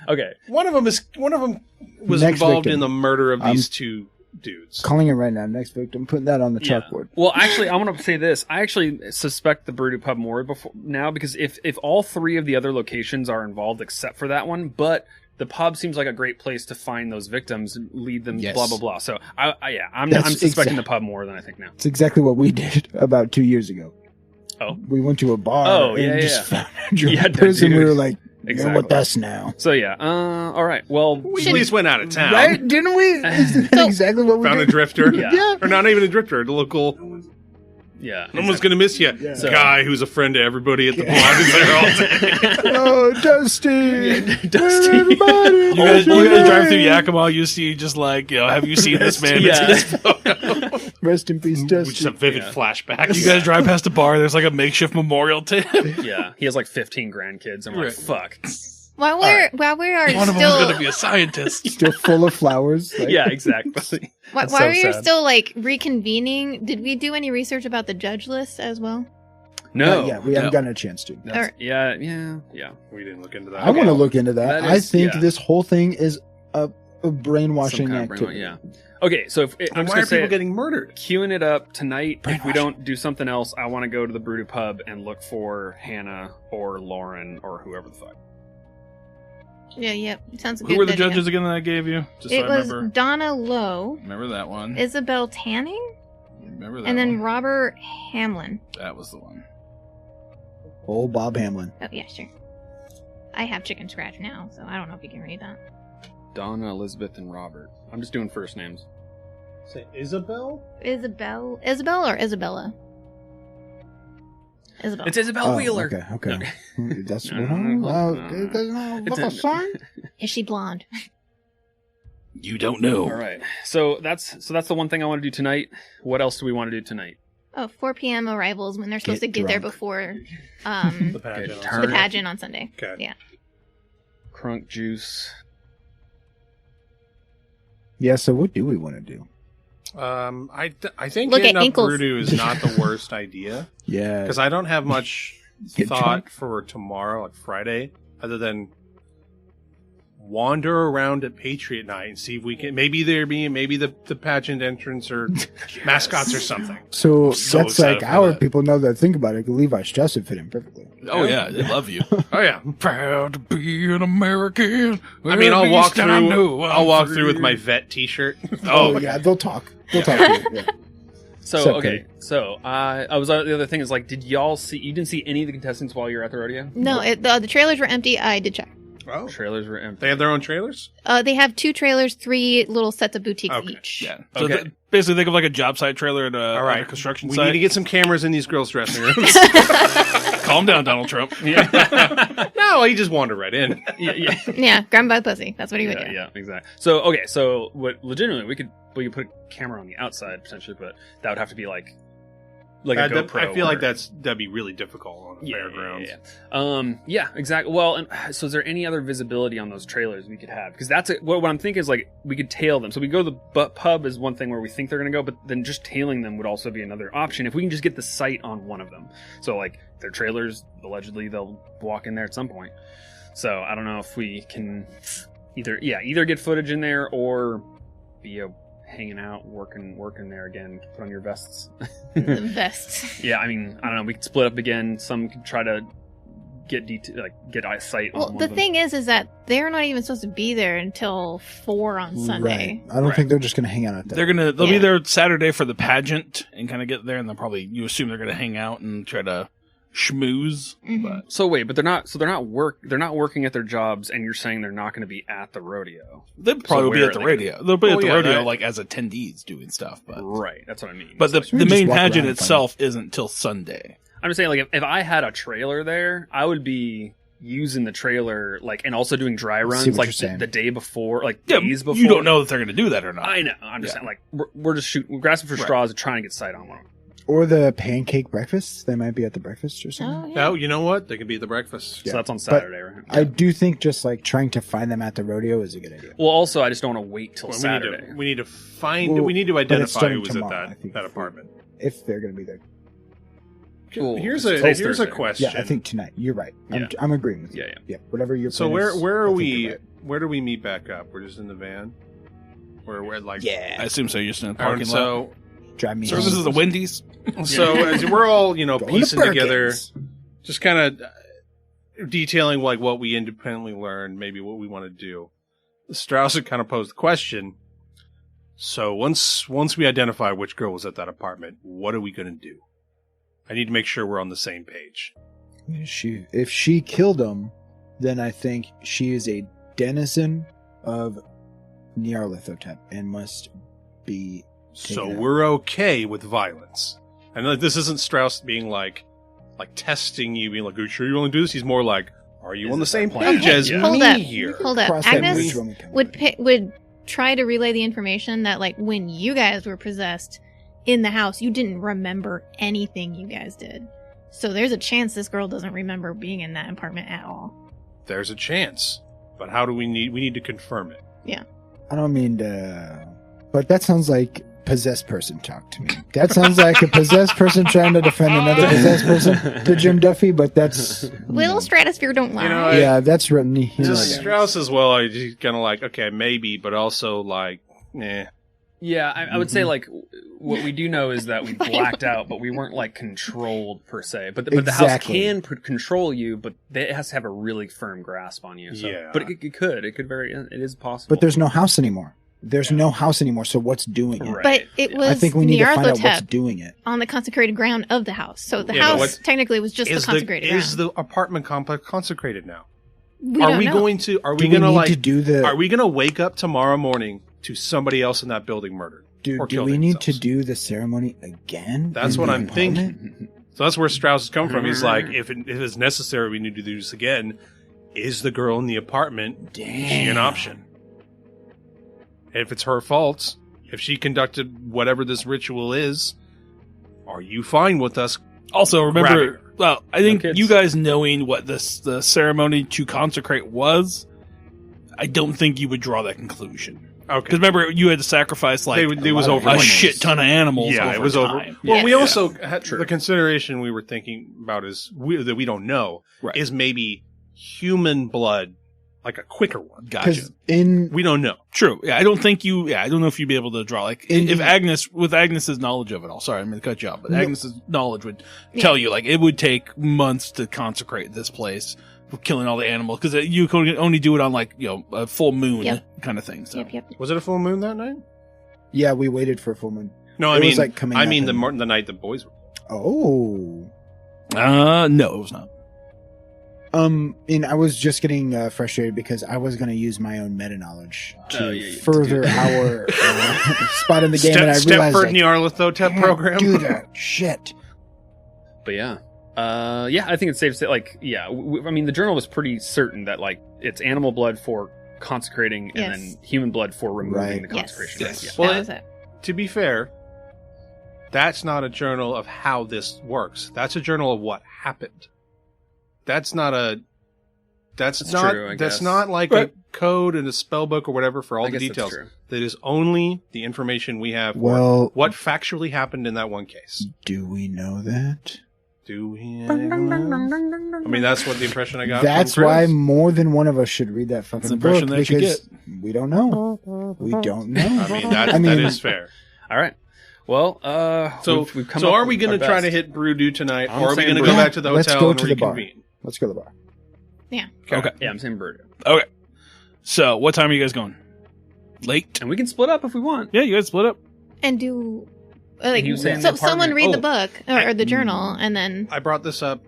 Speaker 3: Okay.
Speaker 2: one of them was
Speaker 4: Next
Speaker 2: involved
Speaker 4: victim.
Speaker 2: in the murder of these two dudes.
Speaker 4: Calling it right now. Next victim. Putting that on the
Speaker 3: Yeah.
Speaker 4: chalkboard.
Speaker 3: Well, actually, I want to say this. I actually suspect the Brewdoo Pub more now because if all three of the other locations are involved except for that one, but the pub seems like a great place to find those victims and lead them.
Speaker 4: Yes.
Speaker 3: Blah blah blah. So I'm
Speaker 4: That's
Speaker 3: suspecting
Speaker 4: exact-
Speaker 3: the pub more than I think now.
Speaker 4: It's exactly what we did about 2 years ago.
Speaker 3: Oh.
Speaker 4: We went to a bar
Speaker 3: Oh,
Speaker 4: and
Speaker 3: yeah,
Speaker 4: just
Speaker 3: yeah.
Speaker 4: found a drunk
Speaker 3: Yeah,
Speaker 4: person. We
Speaker 3: dude.
Speaker 4: were like,
Speaker 3: Exactly.
Speaker 4: you're with us now.
Speaker 3: So yeah. All right. Well,
Speaker 2: We at least went out of town.
Speaker 4: Right? Didn't we? Isn't that
Speaker 5: So-
Speaker 4: exactly what we
Speaker 2: Found a
Speaker 4: did?
Speaker 2: drifter.
Speaker 3: Yeah.
Speaker 2: Or not even a drifter, the local.
Speaker 3: yeah.
Speaker 2: No one's gonna miss you.
Speaker 4: Yeah.
Speaker 3: So-
Speaker 2: Guy who's a friend to everybody at the bar is there all day.
Speaker 4: Oh, Dusty!
Speaker 3: Dusty.
Speaker 4: Everybody!
Speaker 1: You guys drive through Yakima, you see just like, have you seen this man?
Speaker 3: Yeah.
Speaker 1: It's his photo.
Speaker 4: Rest in peace,
Speaker 2: Which is
Speaker 4: Dusty.
Speaker 2: a vivid
Speaker 3: Yeah.
Speaker 2: flashback.
Speaker 1: You guys drive past a bar, there's like a makeshift memorial to him.
Speaker 3: Yeah. He has like 15 grandkids. I'm like,
Speaker 1: Right.
Speaker 3: fuck.
Speaker 5: While we are
Speaker 1: One of them is
Speaker 5: still
Speaker 1: going to be a scientist.
Speaker 4: Still full of flowers. Like,
Speaker 3: Yeah. Exactly.
Speaker 5: while
Speaker 3: That's
Speaker 5: while
Speaker 3: so
Speaker 5: we are
Speaker 3: sad.
Speaker 5: still like reconvening, did we do any research about the judge list as well?
Speaker 3: No.
Speaker 4: yeah, we haven't gotten a chance to.
Speaker 3: That's-
Speaker 5: Or-
Speaker 3: yeah.
Speaker 2: We didn't look into that.
Speaker 4: I want to look into that.
Speaker 3: That
Speaker 4: I
Speaker 3: is-
Speaker 4: think
Speaker 3: yeah.
Speaker 4: this whole thing is a brainwashing
Speaker 3: Some kind of
Speaker 4: activity.
Speaker 3: yeah. Okay. So if
Speaker 2: And
Speaker 3: I'm just
Speaker 2: why
Speaker 3: gonna
Speaker 2: are
Speaker 3: say
Speaker 2: people
Speaker 3: it,
Speaker 2: getting murdered?
Speaker 3: queuing it up tonight. If we
Speaker 4: Brainwashing.
Speaker 3: don't do something else, I want to go to the Brewdoo Pub and look for Hannah or Lauren or whoever the fuck.
Speaker 5: Yeah. Sounds good.
Speaker 1: Who were the
Speaker 5: idea.
Speaker 1: judges again that I gave you? Just
Speaker 5: It
Speaker 1: so I
Speaker 5: was
Speaker 1: remember.
Speaker 5: Donna Lowe,
Speaker 1: Remember that one.
Speaker 5: Isabel Tanning,
Speaker 1: Remember that
Speaker 5: and then
Speaker 1: one.
Speaker 5: Robert Hamlin.
Speaker 1: That was the one.
Speaker 4: Old Bob Hamlin.
Speaker 5: Oh yeah, sure. I have chicken scratch now, so I don't know if you can read that.
Speaker 3: Donna, Elizabeth, and Robert. I'm just doing first names.
Speaker 2: Say Isabel?
Speaker 5: Isabel or Isabella? Isabel.
Speaker 3: It's Isabel
Speaker 4: Oh,
Speaker 3: Wheeler.
Speaker 4: Okay. That's
Speaker 3: No, no, no, no.
Speaker 4: that's not
Speaker 3: It's
Speaker 4: a
Speaker 3: a-
Speaker 4: sign.
Speaker 5: Is she blonde?
Speaker 1: You don't know.
Speaker 3: All right. So that's the one thing I want to do tonight. What else do we want to do tonight?
Speaker 5: 4 p.m. arrivals when they're supposed to get there before
Speaker 2: the
Speaker 5: pageant on Sunday.
Speaker 2: Okay.
Speaker 5: Yeah.
Speaker 3: Crunk juice.
Speaker 4: Yeah, so what do we want to do?
Speaker 2: I think
Speaker 5: Look
Speaker 2: getting
Speaker 5: at
Speaker 2: up
Speaker 5: ankles.
Speaker 2: Voodoo is not the worst idea.
Speaker 4: Yeah.
Speaker 2: Because I don't have much
Speaker 4: Get
Speaker 2: thought
Speaker 4: drunk.
Speaker 2: for tomorrow, like Friday, other than wander around at Patriot Night and see if we can. Maybe the pageant entrance or mascots or something.
Speaker 4: So
Speaker 2: So
Speaker 4: that's
Speaker 2: excited
Speaker 4: like
Speaker 2: for
Speaker 4: our
Speaker 2: that.
Speaker 4: people know that. Think about it. Levi's dress would fit in perfectly.
Speaker 1: Oh yeah, they love you.
Speaker 2: Oh yeah.
Speaker 1: Proud to be an American.
Speaker 2: I mean, I'll walk
Speaker 1: At least I know
Speaker 2: through.
Speaker 1: I'm
Speaker 2: I'll walk
Speaker 1: free.
Speaker 2: through with my vet T-shirt.
Speaker 4: Oh yeah, they'll talk. They'll talk to you. Yeah.
Speaker 3: So
Speaker 4: Except
Speaker 3: okay, so I was the other thing is like, did y'all see? You didn't see any of the contestants while you were at the rodeo?
Speaker 5: No, the trailers were empty. I did check.
Speaker 2: Oh,
Speaker 3: Trailers were empty.
Speaker 2: they have their own trailers.
Speaker 5: They have 2 trailers, 3 little sets of boutiques
Speaker 2: Okay.
Speaker 5: each.
Speaker 1: Yeah. So
Speaker 3: Okay.
Speaker 1: basically, think of like a job site trailer at
Speaker 2: All
Speaker 1: a
Speaker 2: right,
Speaker 1: construction
Speaker 2: we
Speaker 1: site.
Speaker 2: need to get some cameras in these girls' dressing rooms.
Speaker 1: Calm down, Donald Trump.
Speaker 3: Yeah.
Speaker 2: No, he just wandered right in.
Speaker 3: yeah.
Speaker 5: Yeah, grab him by the pussy. That's what he would do.
Speaker 3: Yeah, exactly. So okay, so what? Legitimately, we could put a camera on the outside potentially, but that would have to be like a GoPro.
Speaker 2: I feel like
Speaker 3: or-
Speaker 2: that'd be really difficult on the fairgrounds.
Speaker 3: Yeah, exactly. Well, and so is there any other visibility on those trailers we could have? Because that's what I'm thinking is like we could tail them. So we go to the pub is one thing where we think they're going to go, but then just tailing them would also be another option if we can just get the sight on one of them. So like their trailers, allegedly they'll walk in there at some point. So I don't know if we can either get footage in there or be hanging out, working there again. Put on your vests.
Speaker 5: The vests.
Speaker 3: Yeah, I mean, I don't know. We could split up again. Some could try to get eyesight on
Speaker 5: Well,
Speaker 3: one
Speaker 5: the
Speaker 3: of them.
Speaker 5: thing is that they're not even supposed to be there until 4 on Sunday.
Speaker 4: Right. I don't think they're just going to hang out at that.
Speaker 1: They'll be
Speaker 5: Yeah.
Speaker 1: there Saturday for the pageant and kind of get there, and you assume they're gonna hang out and try to schmooze.
Speaker 5: Mhm.
Speaker 1: But
Speaker 3: So wait, but they're not working at their jobs, and you're saying they're not going to be at the rodeo,
Speaker 1: they'll probably be
Speaker 3: where
Speaker 1: at the
Speaker 3: are they
Speaker 1: radio. They'll be at the
Speaker 2: yeah,
Speaker 1: rodeo
Speaker 2: that-
Speaker 1: like as attendees doing stuff. But
Speaker 3: right? That's what I mean.
Speaker 1: but
Speaker 3: So
Speaker 1: the
Speaker 4: we
Speaker 1: the
Speaker 4: just
Speaker 1: main
Speaker 4: walk
Speaker 1: pageant
Speaker 4: around and find
Speaker 1: itself isn't till Sunday.
Speaker 3: I'm just saying, like, if I had a trailer there, I would be using the trailer, like, and also doing dry
Speaker 4: See
Speaker 3: runs,
Speaker 4: what
Speaker 3: like
Speaker 4: you're saying.
Speaker 3: the day before, like
Speaker 1: Yeah,
Speaker 3: days before.
Speaker 1: you don't know that they're gonna do that or not.
Speaker 3: I know. I'm just
Speaker 1: Yeah.
Speaker 3: saying, like, we're just shooting, we're grasping for
Speaker 1: Right.
Speaker 3: straws and trying to get sight on one.
Speaker 4: Or the pancake breakfast. They might be at the breakfast or something.
Speaker 5: Oh, yeah.
Speaker 2: Oh, you know what? They could be at the breakfast.
Speaker 4: Yeah.
Speaker 3: So that's on
Speaker 4: But
Speaker 3: Saturday, right?
Speaker 4: I do think just like trying to find them at the rodeo is a good idea.
Speaker 3: Well, also, I just don't want to wait till
Speaker 2: Well,
Speaker 3: Saturday.
Speaker 2: we need to find.
Speaker 4: Well,
Speaker 2: we need to
Speaker 4: but it's
Speaker 2: identify
Speaker 4: starting
Speaker 2: who was
Speaker 4: tomorrow, I
Speaker 2: at
Speaker 4: think.
Speaker 2: that apartment.
Speaker 4: If they're going to be there.
Speaker 3: Well,
Speaker 2: Here's
Speaker 3: today's
Speaker 2: a
Speaker 3: Thursday.
Speaker 2: question.
Speaker 4: Yeah, I think tonight. You're right.
Speaker 3: Yeah.
Speaker 4: I'm agreeing with you.
Speaker 3: Yeah, yeah.
Speaker 4: Yeah, whatever your
Speaker 2: So
Speaker 4: plan is,
Speaker 2: where
Speaker 4: I
Speaker 2: are
Speaker 4: think
Speaker 2: we?
Speaker 4: you're right.
Speaker 2: Where do we meet back up? We're just in the van. We're like
Speaker 1: I
Speaker 4: Yeah.
Speaker 1: assume so. You're just in the
Speaker 2: All right,
Speaker 1: parking lot.
Speaker 2: so
Speaker 4: Drive me
Speaker 1: So
Speaker 4: home.
Speaker 1: this is the Wendy's.
Speaker 2: as we're all
Speaker 4: Going to
Speaker 2: piecing together,
Speaker 4: Perkins.
Speaker 2: just kind of detailing like what we independently learned, maybe what we want to do. Strauss had kind of posed the question. So once we identify which girl was at that apartment, what are we going to do? I need to make sure we're on the same page.
Speaker 4: If she killed him, then I think she is a denizen of Nyarlathotep and must be.
Speaker 2: So
Speaker 4: taken out.
Speaker 2: we're okay with violence. And like, this isn't Strauss being like testing you, being like, "Are you sure you want to do this?" He's more like, "Are you
Speaker 3: Is
Speaker 2: on the
Speaker 3: this our
Speaker 2: same
Speaker 3: plan?"
Speaker 2: page as
Speaker 3: Yeah.
Speaker 5: Hold
Speaker 2: me
Speaker 5: up.
Speaker 2: here?"
Speaker 5: Hold up.
Speaker 4: Cross that
Speaker 5: Agnes
Speaker 4: bridge when we come
Speaker 5: would
Speaker 4: to it.
Speaker 5: would try to relay the information that like when you guys were possessed in the house, you didn't remember anything you guys did. So there's a chance this girl doesn't remember being in that apartment at all.
Speaker 2: There's a chance, but how do we need to confirm it?
Speaker 4: I don't mean to, but that sounds like possessed person talk to me. That sounds like a possessed person trying to defend another possessed person to Jim Duffy, but that's
Speaker 5: Little stratosphere don't lie.
Speaker 2: You know,
Speaker 4: yeah, that's written.
Speaker 2: Just Strauss as well. I just kind of like, okay, maybe, but also like,
Speaker 3: Yeah, I would say
Speaker 4: Mm-hmm.
Speaker 3: like what we do know is that we blacked out, but we weren't like controlled per se. But the house
Speaker 4: Exactly.
Speaker 3: can control you, but it has to have a really firm grasp on you. So.
Speaker 2: Yeah.
Speaker 3: But it could very, it is possible.
Speaker 4: But there's no house anymore. There's no house anymore. So what's doing it?
Speaker 3: Right.
Speaker 5: But it was
Speaker 4: I think we need to find out what's
Speaker 5: Nyarlathotep
Speaker 4: doing it.
Speaker 5: on the consecrated ground of the house. So the
Speaker 2: Yeah, but
Speaker 5: house
Speaker 2: what-
Speaker 5: technically was just the consecrated ground.
Speaker 2: is the apartment complex consecrated now?
Speaker 5: we
Speaker 2: Are
Speaker 5: don't
Speaker 2: we
Speaker 5: know.
Speaker 2: going to? Are
Speaker 4: Do
Speaker 2: we
Speaker 4: we
Speaker 2: gonna
Speaker 4: need
Speaker 2: like?
Speaker 4: to do the?
Speaker 2: Are we gonna wake up tomorrow morning to somebody else in that building murdered?
Speaker 4: do
Speaker 2: or
Speaker 4: do
Speaker 2: kill
Speaker 4: we need to
Speaker 2: themselves?
Speaker 4: do the ceremony again?
Speaker 2: That's
Speaker 4: in
Speaker 2: what
Speaker 4: the
Speaker 2: I'm
Speaker 4: apartment?
Speaker 2: thinking. So that's where Strauss is coming from. He's like, if it's necessary, we need to do this again. Is the girl in the apartment she an option? If it's her fault, if she conducted whatever this ritual is, are you fine with us?
Speaker 1: Also, remember, well, I think you guys knowing what the ceremony to consecrate was, I don't think you would draw that conclusion.
Speaker 2: Okay.
Speaker 1: Because remember, you had to sacrifice like
Speaker 2: it was over
Speaker 1: a shit ton of animals.
Speaker 2: Yeah, it was
Speaker 1: time.
Speaker 2: over. Well, we also had the consideration we were thinking about is that we don't know is maybe human blood, like a quicker one.
Speaker 1: Gotcha.
Speaker 2: We don't know.
Speaker 1: True. Yeah, I don't think you. Yeah, I don't know if you'd be able to draw like if Agnes with Agnes's knowledge of it all. Sorry, I'm going to cut you off, but Agnes's knowledge would tell you like it would take months to consecrate this place. Killing all the animals because you could only do it on like a full moon kind of thing. So
Speaker 2: was it a full moon that night?
Speaker 4: Yeah, we waited for a full moon.
Speaker 2: No, I mean the night the boys were.
Speaker 4: Oh,
Speaker 1: no, it was not.
Speaker 4: And I was just getting frustrated because I was going to use my own meta knowledge to further our spot in the game, and I realized
Speaker 2: Stepford Nyarlathotep program.
Speaker 4: Do that shit.
Speaker 3: But yeah. I think it's safe to say, like, I mean, the journal was pretty certain that, like, it's animal blood for consecrating and then human blood for removing the consecration.
Speaker 5: Yes.
Speaker 3: Yeah.
Speaker 2: Well,
Speaker 5: that was it.
Speaker 2: To be fair, that's not a journal of how this works. That's a journal of what happened. That's not like a code and a spell book or whatever for all the details. That is only the information we have for what factually happened in that one case.
Speaker 4: Do we know that?
Speaker 2: Do we? I mean, that's what the impression I got.
Speaker 4: That's why more than one of us should read that fucking book because we don't know. We don't know.
Speaker 2: I mean, that is fair.
Speaker 3: All right. Well, we've come
Speaker 2: are we going to try to hit Brewdoo tonight, or are we going to go back to the hotel and reconvene?
Speaker 4: Let's go to the bar.
Speaker 5: Yeah.
Speaker 1: Okay.
Speaker 3: Yeah, I'm saying Brewdoo.
Speaker 1: Okay. So, what time are you guys going? Late?
Speaker 3: And we can split up if we want.
Speaker 1: Yeah, you guys split up.
Speaker 5: And do someone read the book or the journal, and then
Speaker 2: I brought this up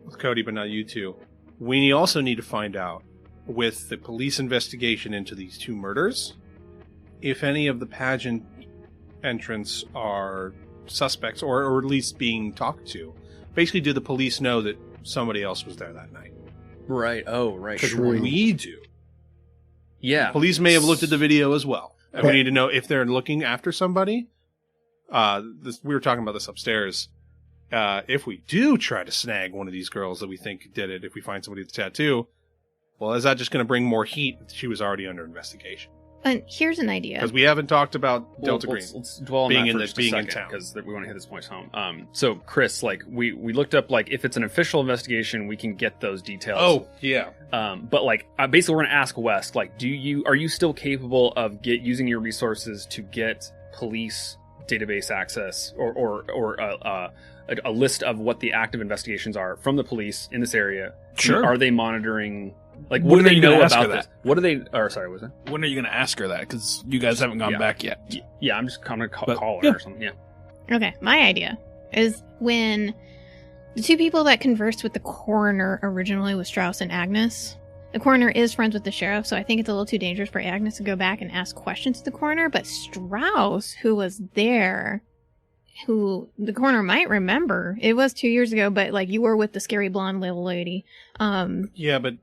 Speaker 2: with Cody, but not you two. We also need to find out with the police investigation into these two murders if any of the pageant entrants are suspects or at least being talked to. Basically, do the police know that somebody else was there that night?
Speaker 3: Right. Oh, right.
Speaker 2: Because we do.
Speaker 3: Yeah.
Speaker 2: Police may have looked at the video as well. And we need to know if they're looking after somebody. We were talking about this upstairs. If we do try to snag one of these girls that we think did it, if we find somebody with a tattoo, well, is that just going to bring more heat? She was already under investigation.
Speaker 5: And here's an idea.
Speaker 2: Because we haven't talked about Delta Green.
Speaker 3: Let's dwell on that for just a second, because we want to hit this point home. So, Chris, like, we looked up, like, if it's an official investigation, we can get those details.
Speaker 2: Oh, yeah.
Speaker 3: But, like, basically we're going to ask West, like, are you still capable of using your resources to get police database access or a list of what the active investigations are from the police in this area?
Speaker 1: Sure.
Speaker 3: Are they monitoring... Like, what do they know about this? What do they... Or, sorry, what was that?
Speaker 1: When are you going to ask her that? Because you guys haven't gone back yet.
Speaker 3: Yeah, I'm just going to call her or something, yeah.
Speaker 5: Okay, my idea is when the two people that conversed with the coroner originally was Strauss and Agnes. The coroner is friends with the sheriff, so I think it's a little too dangerous for Agnes to go back and ask questions to the coroner, but Strauss, who was there... who the coroner might remember. It was 2 years ago, but, like, you were with the scary blonde little lady.
Speaker 2: Yeah, but...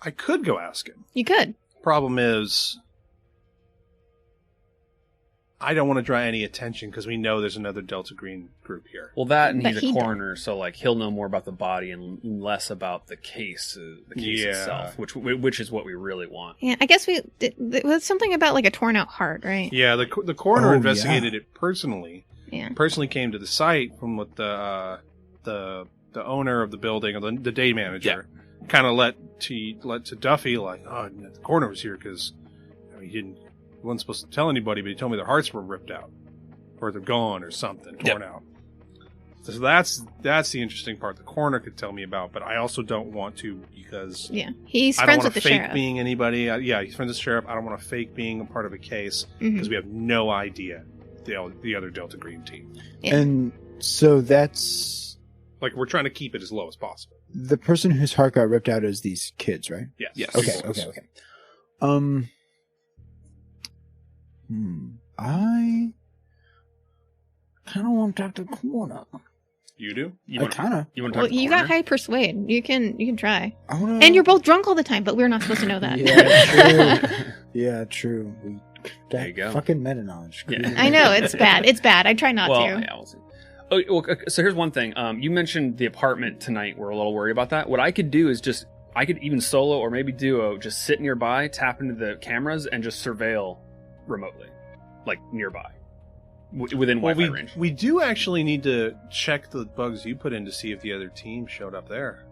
Speaker 2: I could go ask him.
Speaker 5: You could.
Speaker 2: Problem is, I don't want to draw any attention because we know there's another Delta Green group here.
Speaker 3: Well, that and he's a coroner, so like he'll know more about the body and less about the case itself, which is what we really want.
Speaker 5: Yeah, I guess it was something about like a torn out heart, right?
Speaker 2: Yeah, the coroner investigated it personally.
Speaker 5: Yeah,
Speaker 2: personally came to the site from what the owner of the building or the day manager. Yeah. Kind of let to Duffy, like, oh, the coroner was here because he wasn't supposed to tell anybody, but he told me their hearts were ripped out, or they're gone, or something, torn out. So that's the interesting part. The coroner could tell me about, but I also don't want to because
Speaker 5: he's friends with the sheriff.
Speaker 2: I don't want to fake being anybody. He's friends with the sheriff. I don't want to fake being a part of a case because we have no idea the other Delta Green team.
Speaker 4: Yeah. And so that's
Speaker 2: like we're trying to keep it as low as possible.
Speaker 4: The person whose heart got ripped out is these kids, right?
Speaker 2: Yes.
Speaker 1: Yes.
Speaker 4: Okay. I kind of want to talk to the coroner.
Speaker 2: You do?
Speaker 4: I kind of.
Speaker 3: You want to talk?
Speaker 5: You got high persuade. You can try. And you're both drunk all the time, but we're not supposed to know that.
Speaker 4: Yeah, true. Yeah, true.
Speaker 3: There you go.
Speaker 4: Fucking meta knowledge.
Speaker 5: Yeah. I know it's bad. It's bad. I try not to.
Speaker 3: Yeah, we'll see. Oh, well, so here's one thing. You mentioned the apartment tonight. We're a little worried about that. What I could do is I could even solo or maybe duo, just sit nearby, tap into the cameras, and just surveil remotely, like nearby, within Wi-Fi range.
Speaker 2: We do actually need to check the bugs you put in to see if the other team showed up there.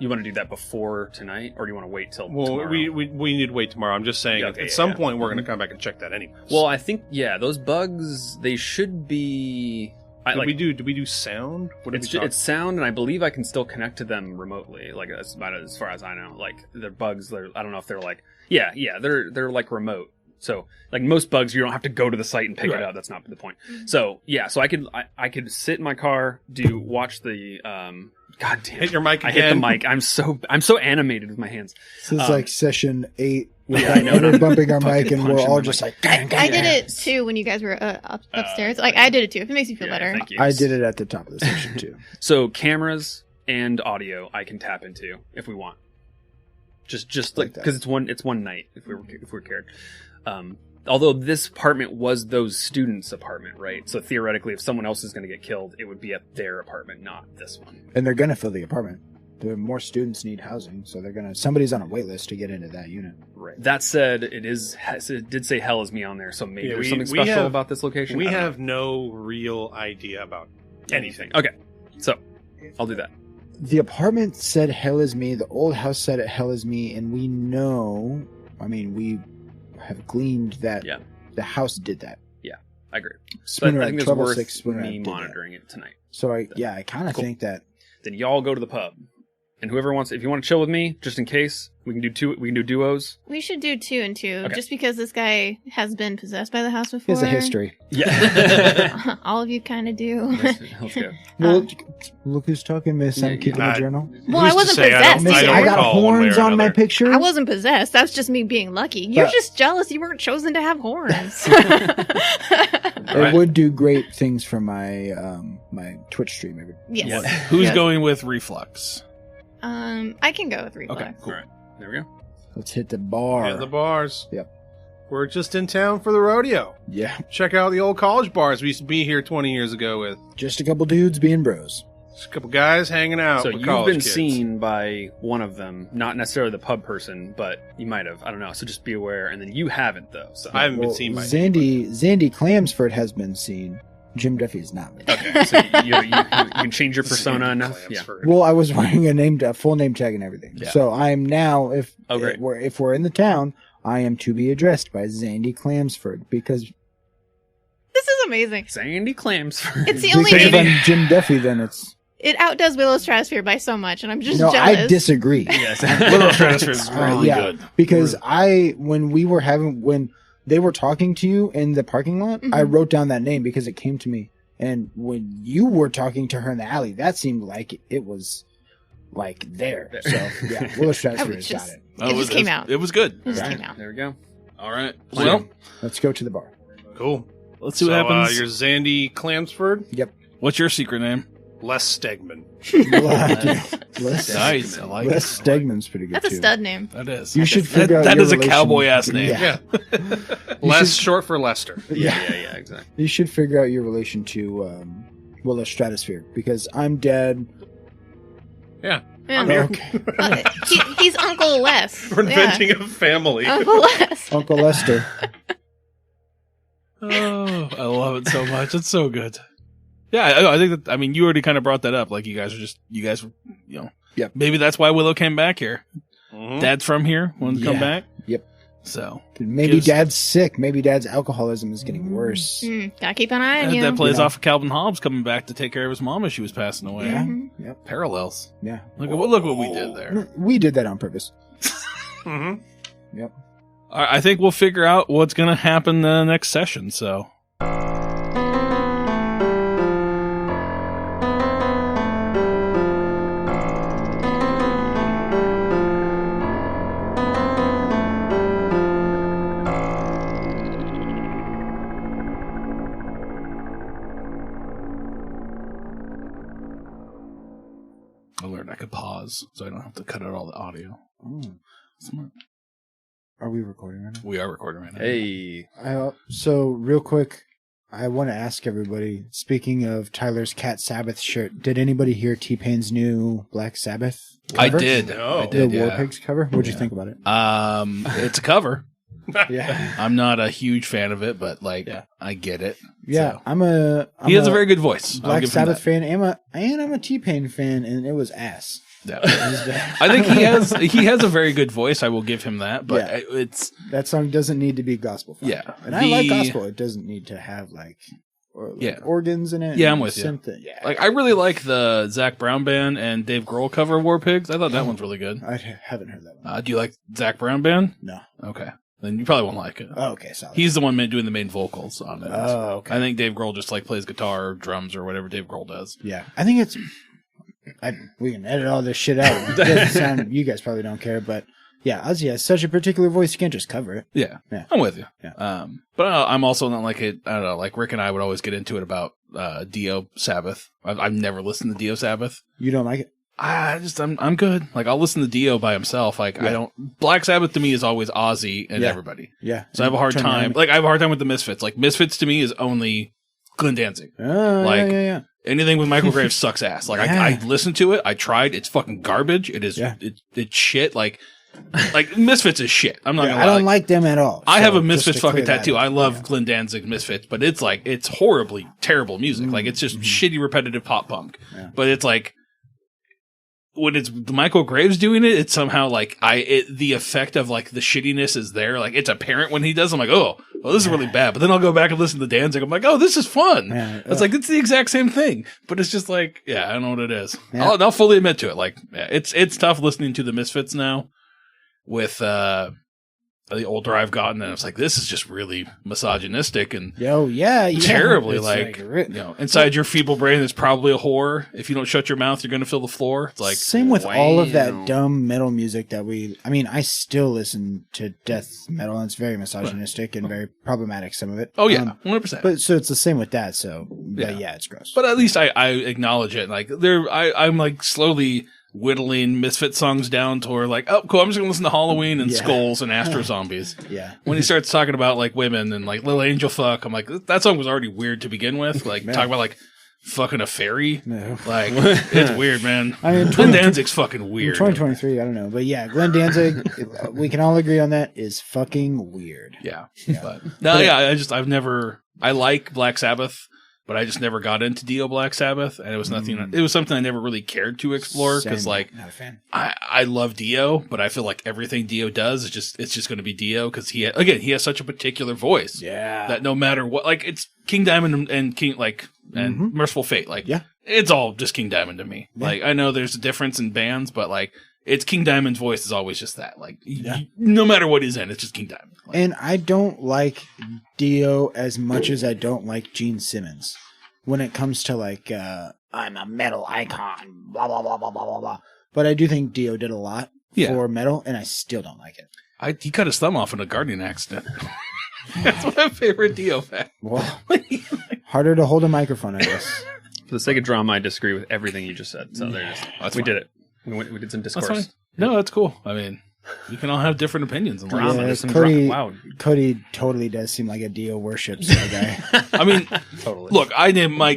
Speaker 3: You want to do that before tonight, or do you want to wait till tomorrow?
Speaker 2: We need to wait tomorrow. I'm just saying, at some point, we're going to come back and check that anyway.
Speaker 3: Well, I think, those bugs, they should be...
Speaker 2: Do we do sound?
Speaker 3: It's sound, and I believe I can still connect to them remotely. Like, that's about as far as I know. Like, they're bugs, I don't know if they're like... they're like remote. So, like most bugs, you don't have to go to the site and pick it up. That's not the point. So, so I could sit in my car, watch the... God damn!
Speaker 2: Hit your mic again.
Speaker 3: I hit the mic. I'm so animated with my hands.
Speaker 4: This is like session 8.
Speaker 3: I know.
Speaker 4: We're bumping our mic and we're all just like, gang.
Speaker 5: I did it too when you guys were upstairs. I did it too. If it makes you feel better.
Speaker 3: Thank you.
Speaker 4: I did it at the top of the session too.
Speaker 3: So cameras and audio I can tap into if we want. Just like because it's one night if we're cared. Although this apartment was those students' apartment, right? So theoretically, if someone else is going to get killed, it would be at their apartment, not this one.
Speaker 4: And they're going to fill the apartment. The more students need housing, so somebody's on a wait list to get into that unit.
Speaker 3: Right. That said, it did say Hell Is Me on there, so maybe there's something special about this location.
Speaker 2: We have no real idea about anything.
Speaker 3: Okay, so I'll do that.
Speaker 4: The apartment said Hell Is Me. The old house said Hell Is Me, and we know. We have gleaned that the house did that.
Speaker 3: Yeah, I agree.
Speaker 4: Spooner
Speaker 3: I think
Speaker 4: at
Speaker 3: it's worth
Speaker 4: 1206. Spooner
Speaker 3: me monitoring it tonight.
Speaker 4: So I kind of think that.
Speaker 3: Then y'all go to the pub, and whoever wants, if you want to chill with me, just in case, we can do two. We can do duos.
Speaker 5: We should do 2 and 2, just because this guy has been possessed by the house before.
Speaker 4: He has a history.
Speaker 3: Yeah,
Speaker 5: all of you kind of do.
Speaker 3: Let's go.
Speaker 4: Well, look who's talking, Miss. I'm keeping a journal.
Speaker 5: Well, I wasn't possessed.
Speaker 4: I got horns on my picture.
Speaker 5: I wasn't possessed. That's just me being lucky. You're just jealous you weren't chosen to have horns.
Speaker 4: It would do great things for my my Twitch stream. Maybe.
Speaker 5: Yes.
Speaker 1: Who's going with Reflux?
Speaker 5: I can go with Reflux.
Speaker 1: Okay, cool.
Speaker 3: All right, there we go.
Speaker 4: Let's hit the bar.
Speaker 2: Hit the bars.
Speaker 4: Yep.
Speaker 2: We're just in town for the rodeo.
Speaker 4: Yeah.
Speaker 2: Check out the old college bars we used to be here 20 years ago with.
Speaker 4: Just a couple dudes being bros.
Speaker 2: Just a couple guys hanging out.
Speaker 3: So
Speaker 2: with
Speaker 3: you've been
Speaker 2: kids.
Speaker 3: seen by one of them, not necessarily the pub person, but you might have. I don't know. So just be aware. And then you haven't though. So
Speaker 2: I haven't been seen by
Speaker 4: Zandy Clamsford has been seen. Jim Duffy is not.
Speaker 3: Okay, so you can change your persona enough. Yeah.
Speaker 4: Well, I was wearing a full name tag and everything. Yeah. So I am now, if we're in the town, I am to be addressed by Zandy Clamsford because
Speaker 5: this is amazing.
Speaker 3: Zandy Clamsford.
Speaker 5: It's the only
Speaker 4: because if I'm Jim Duffy, then
Speaker 5: it outdoes Willow Stratosphere by so much, and I'm just jealous.
Speaker 4: I disagree.
Speaker 1: Yes, Willow Stratosphere is really good.
Speaker 4: Because when they were talking to you in the parking lot, I wrote down that name because it came to me. And when you were talking to her in the alley, that seemed like it was like there. So, yeah, Willow Stratosphere has got it.
Speaker 5: It just came out.
Speaker 1: It was good.
Speaker 5: It just came out.
Speaker 3: There we go.
Speaker 1: All right.
Speaker 2: Well,
Speaker 4: let's go to the bar.
Speaker 2: Cool.
Speaker 1: Let's see what happens.
Speaker 2: You're Zandy Clamsford?
Speaker 4: Yep.
Speaker 1: What's your secret name?
Speaker 2: Les Stegman.
Speaker 1: Nice. I like
Speaker 4: Les Stegman's pretty good.
Speaker 5: That's a stud name.
Speaker 1: That is.
Speaker 4: You should figure out
Speaker 1: that
Speaker 4: your
Speaker 1: is a
Speaker 4: relation-
Speaker 1: cowboy ass name.
Speaker 2: Yeah. Les, short for Lester.
Speaker 3: Yeah, exactly.
Speaker 4: You should figure out your relation to Willow Stratosphere because I'm dead.
Speaker 2: Yeah.
Speaker 5: I'm
Speaker 2: here.
Speaker 4: Okay.
Speaker 5: He's Uncle Les.
Speaker 2: We're inventing a family.
Speaker 5: Uncle Les.
Speaker 4: Uncle Lester.
Speaker 1: Oh, I love it so much. It's so good. Yeah, I think that. I mean, you already kind of brought that up. Like you guys were,
Speaker 4: Yep.
Speaker 1: Maybe that's why Willow came back here.
Speaker 2: Mm-hmm.
Speaker 1: Dad's from here. Wanted to come back.
Speaker 4: Yep.
Speaker 1: So
Speaker 4: maybe Dad's sick. Maybe Dad's alcoholism is getting worse.
Speaker 5: Gotta keep an eye on you.
Speaker 1: That plays off of Calvin Hobbes coming back to take care of his mom as she was passing away.
Speaker 4: Yeah.
Speaker 5: Mm-hmm.
Speaker 1: Parallels.
Speaker 4: Yeah.
Speaker 1: Look what we did there.
Speaker 4: We did that on purpose.
Speaker 2: Mm-hmm.
Speaker 4: Yep.
Speaker 1: I think we'll figure out what's going to happen the next session. So. I learned I could pause, so I don't have to cut out all the audio. Smart.
Speaker 4: Are we recording right now?
Speaker 1: We are recording right now.
Speaker 3: Hey.
Speaker 4: So, real quick, I want to ask everybody, speaking of Tyler's Cat Sabbath shirt, did anybody hear T-Pain's new Black Sabbath cover?
Speaker 1: I did.
Speaker 2: No.
Speaker 1: I did,
Speaker 4: the War Pigs cover? What'd you think about it?
Speaker 1: It's a cover.
Speaker 4: Yeah.
Speaker 1: I'm not a huge fan of it, but I get it.
Speaker 4: Yeah,
Speaker 1: so. He has a very good voice.
Speaker 4: Black Sabbath fan, and I'm a T-Pain fan, and it was ass.
Speaker 1: Yeah. I think he has a very good voice. I will give him that, but it's
Speaker 4: that song doesn't need to be gospel funk.
Speaker 1: Yeah,
Speaker 4: and I like gospel. It doesn't need to have organs in it.
Speaker 1: Yeah, I'm with you. Yeah. Like I really like the Zach Brown Band and Dave Grohl cover of War Pigs. I thought that one's really good.
Speaker 4: I haven't heard that one.
Speaker 1: Do you like Zach Brown Band?
Speaker 4: No.
Speaker 1: Okay. Then you probably won't like it.
Speaker 4: Oh, okay, solid.
Speaker 1: He's the one doing the main vocals on it.
Speaker 4: Oh, okay.
Speaker 1: I think Dave Grohl just plays guitar or drums or whatever Dave Grohl does.
Speaker 4: Yeah, I think it's. We can edit all this shit out. It doesn't sound. You guys probably don't care, but yeah, Ozzy has such a particular voice. You can't just cover it.
Speaker 1: Yeah, I'm with you. Yeah. But I'm also not like it. I don't know. Like Rick and I would always get into it about Dio Sabbath. I've never listened to Dio Sabbath.
Speaker 4: You don't like it?
Speaker 1: I'm good. Like I'll listen to Dio by himself. Like I don't. Black Sabbath to me is always Ozzy and everybody.
Speaker 4: Yeah.
Speaker 1: So I have a hard time. Like I have a hard time with the Misfits. Like Misfits to me is only Glenn Danzig.
Speaker 4: Yeah.
Speaker 1: Anything with Michael Graves sucks ass. Like I listened to it. I tried. It's fucking garbage. It is. It's shit. Like Misfits is shit. I'm not gonna lie.
Speaker 4: I don't like them at all.
Speaker 1: I have a Misfits fucking tattoo. I love Glenn Danzig Misfits, but it's horribly terrible music. Like it's just shitty repetitive pop punk. Yeah. But it's like when it's Michael Graves doing it, it's somehow like the effect of like the shittiness is there. Like it's apparent when he does. I'm like, oh, this is really bad. But then I'll go back and listen to Danzig. I'm like, oh, this is fun. It's like it's the exact same thing, but it's just like, I don't know what it is. Yeah. I'll fully admit to it. Like, it's tough listening to the Misfits now with the older I've gotten, and it's like this is just really misogynistic and terribly like inside your feeble brain there's probably a whore. If you don't shut your mouth, you're going to fill the floor. It's like
Speaker 4: same with all of that dumb metal music that I still listen to death metal, and it's very misogynistic and very problematic. Some of it.
Speaker 1: Oh yeah, 100%.
Speaker 4: But so it's the same with that. So it's gross.
Speaker 1: But at least I acknowledge it. Like I'm like slowly whittling Misfit songs down to where like, oh, cool, I'm just gonna listen to Halloween and Skulls and Astro Zombies.
Speaker 4: Yeah.
Speaker 1: When he starts talking about like women and like Little Angel Fuck, I'm like, that song was already weird to begin with. Like talk about like fucking a fairy. No. Like it's weird, man. I mean, Glenn Danzig's fucking weird.
Speaker 4: 2023, I don't know. But yeah, Glenn Danzig, we can all agree on that, is fucking weird.
Speaker 1: Yeah. But I like Black Sabbath. But I just never got into Dio Black Sabbath, and it was nothing. It was something I never really cared to explore because, like,
Speaker 4: not a fan.
Speaker 1: I love Dio, but I feel like everything Dio does is just going to be Dio because he has such a particular voice.
Speaker 4: Yeah.
Speaker 1: That no matter what, like, it's King Diamond and King and Merciful Fate, like, it's all just King Diamond to me. Yeah. Like, I know there's a difference in bands, but like, it's King Diamond's voice is always just that. Like, no matter what he's in, it's just King Diamond. Like,
Speaker 4: and I don't like Dio as much as I don't like Gene Simmons when it comes to like, I'm a metal icon, blah, blah, blah, blah, blah, blah, blah. But I do think Dio did a lot for metal, and I still don't like it.
Speaker 1: He cut his thumb off in a gardening accident. That's my favorite Dio fact.
Speaker 4: Well, harder to hold a microphone, I guess.
Speaker 3: For the sake of drama, I disagree with everything you just said. So we did it. We did some discourse.
Speaker 1: No, that's cool. I mean, we can all have different opinions. And
Speaker 4: Cody totally does seem like a Dio worships guy.
Speaker 1: I mean, totally. Look,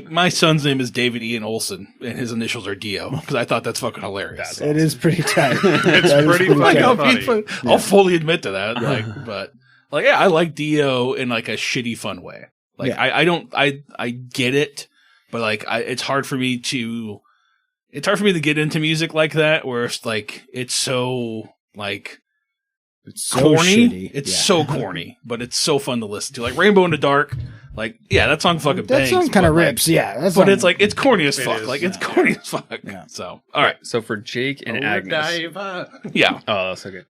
Speaker 1: my son's name is David Ian Olson, and his initials are Dio because I thought that's fucking hilarious.
Speaker 4: It is pretty tight.
Speaker 2: It's pretty funny.
Speaker 1: I'll fully admit to that. I like Dio in like a shitty fun way. Like I get it, but like it's hard for me to get into music like that where it's like it's so like it's so corny.
Speaker 4: Shitty.
Speaker 1: It's so corny, but it's so fun to listen to. Like Rainbow in the Dark, like that song fucking bangs.
Speaker 4: That song kind of rips,
Speaker 1: but it's like it's corny as fuck. It's corny as fuck. Yeah. So all right.
Speaker 3: So for Jake and Agnes,
Speaker 1: yeah.
Speaker 3: Oh, that's so good.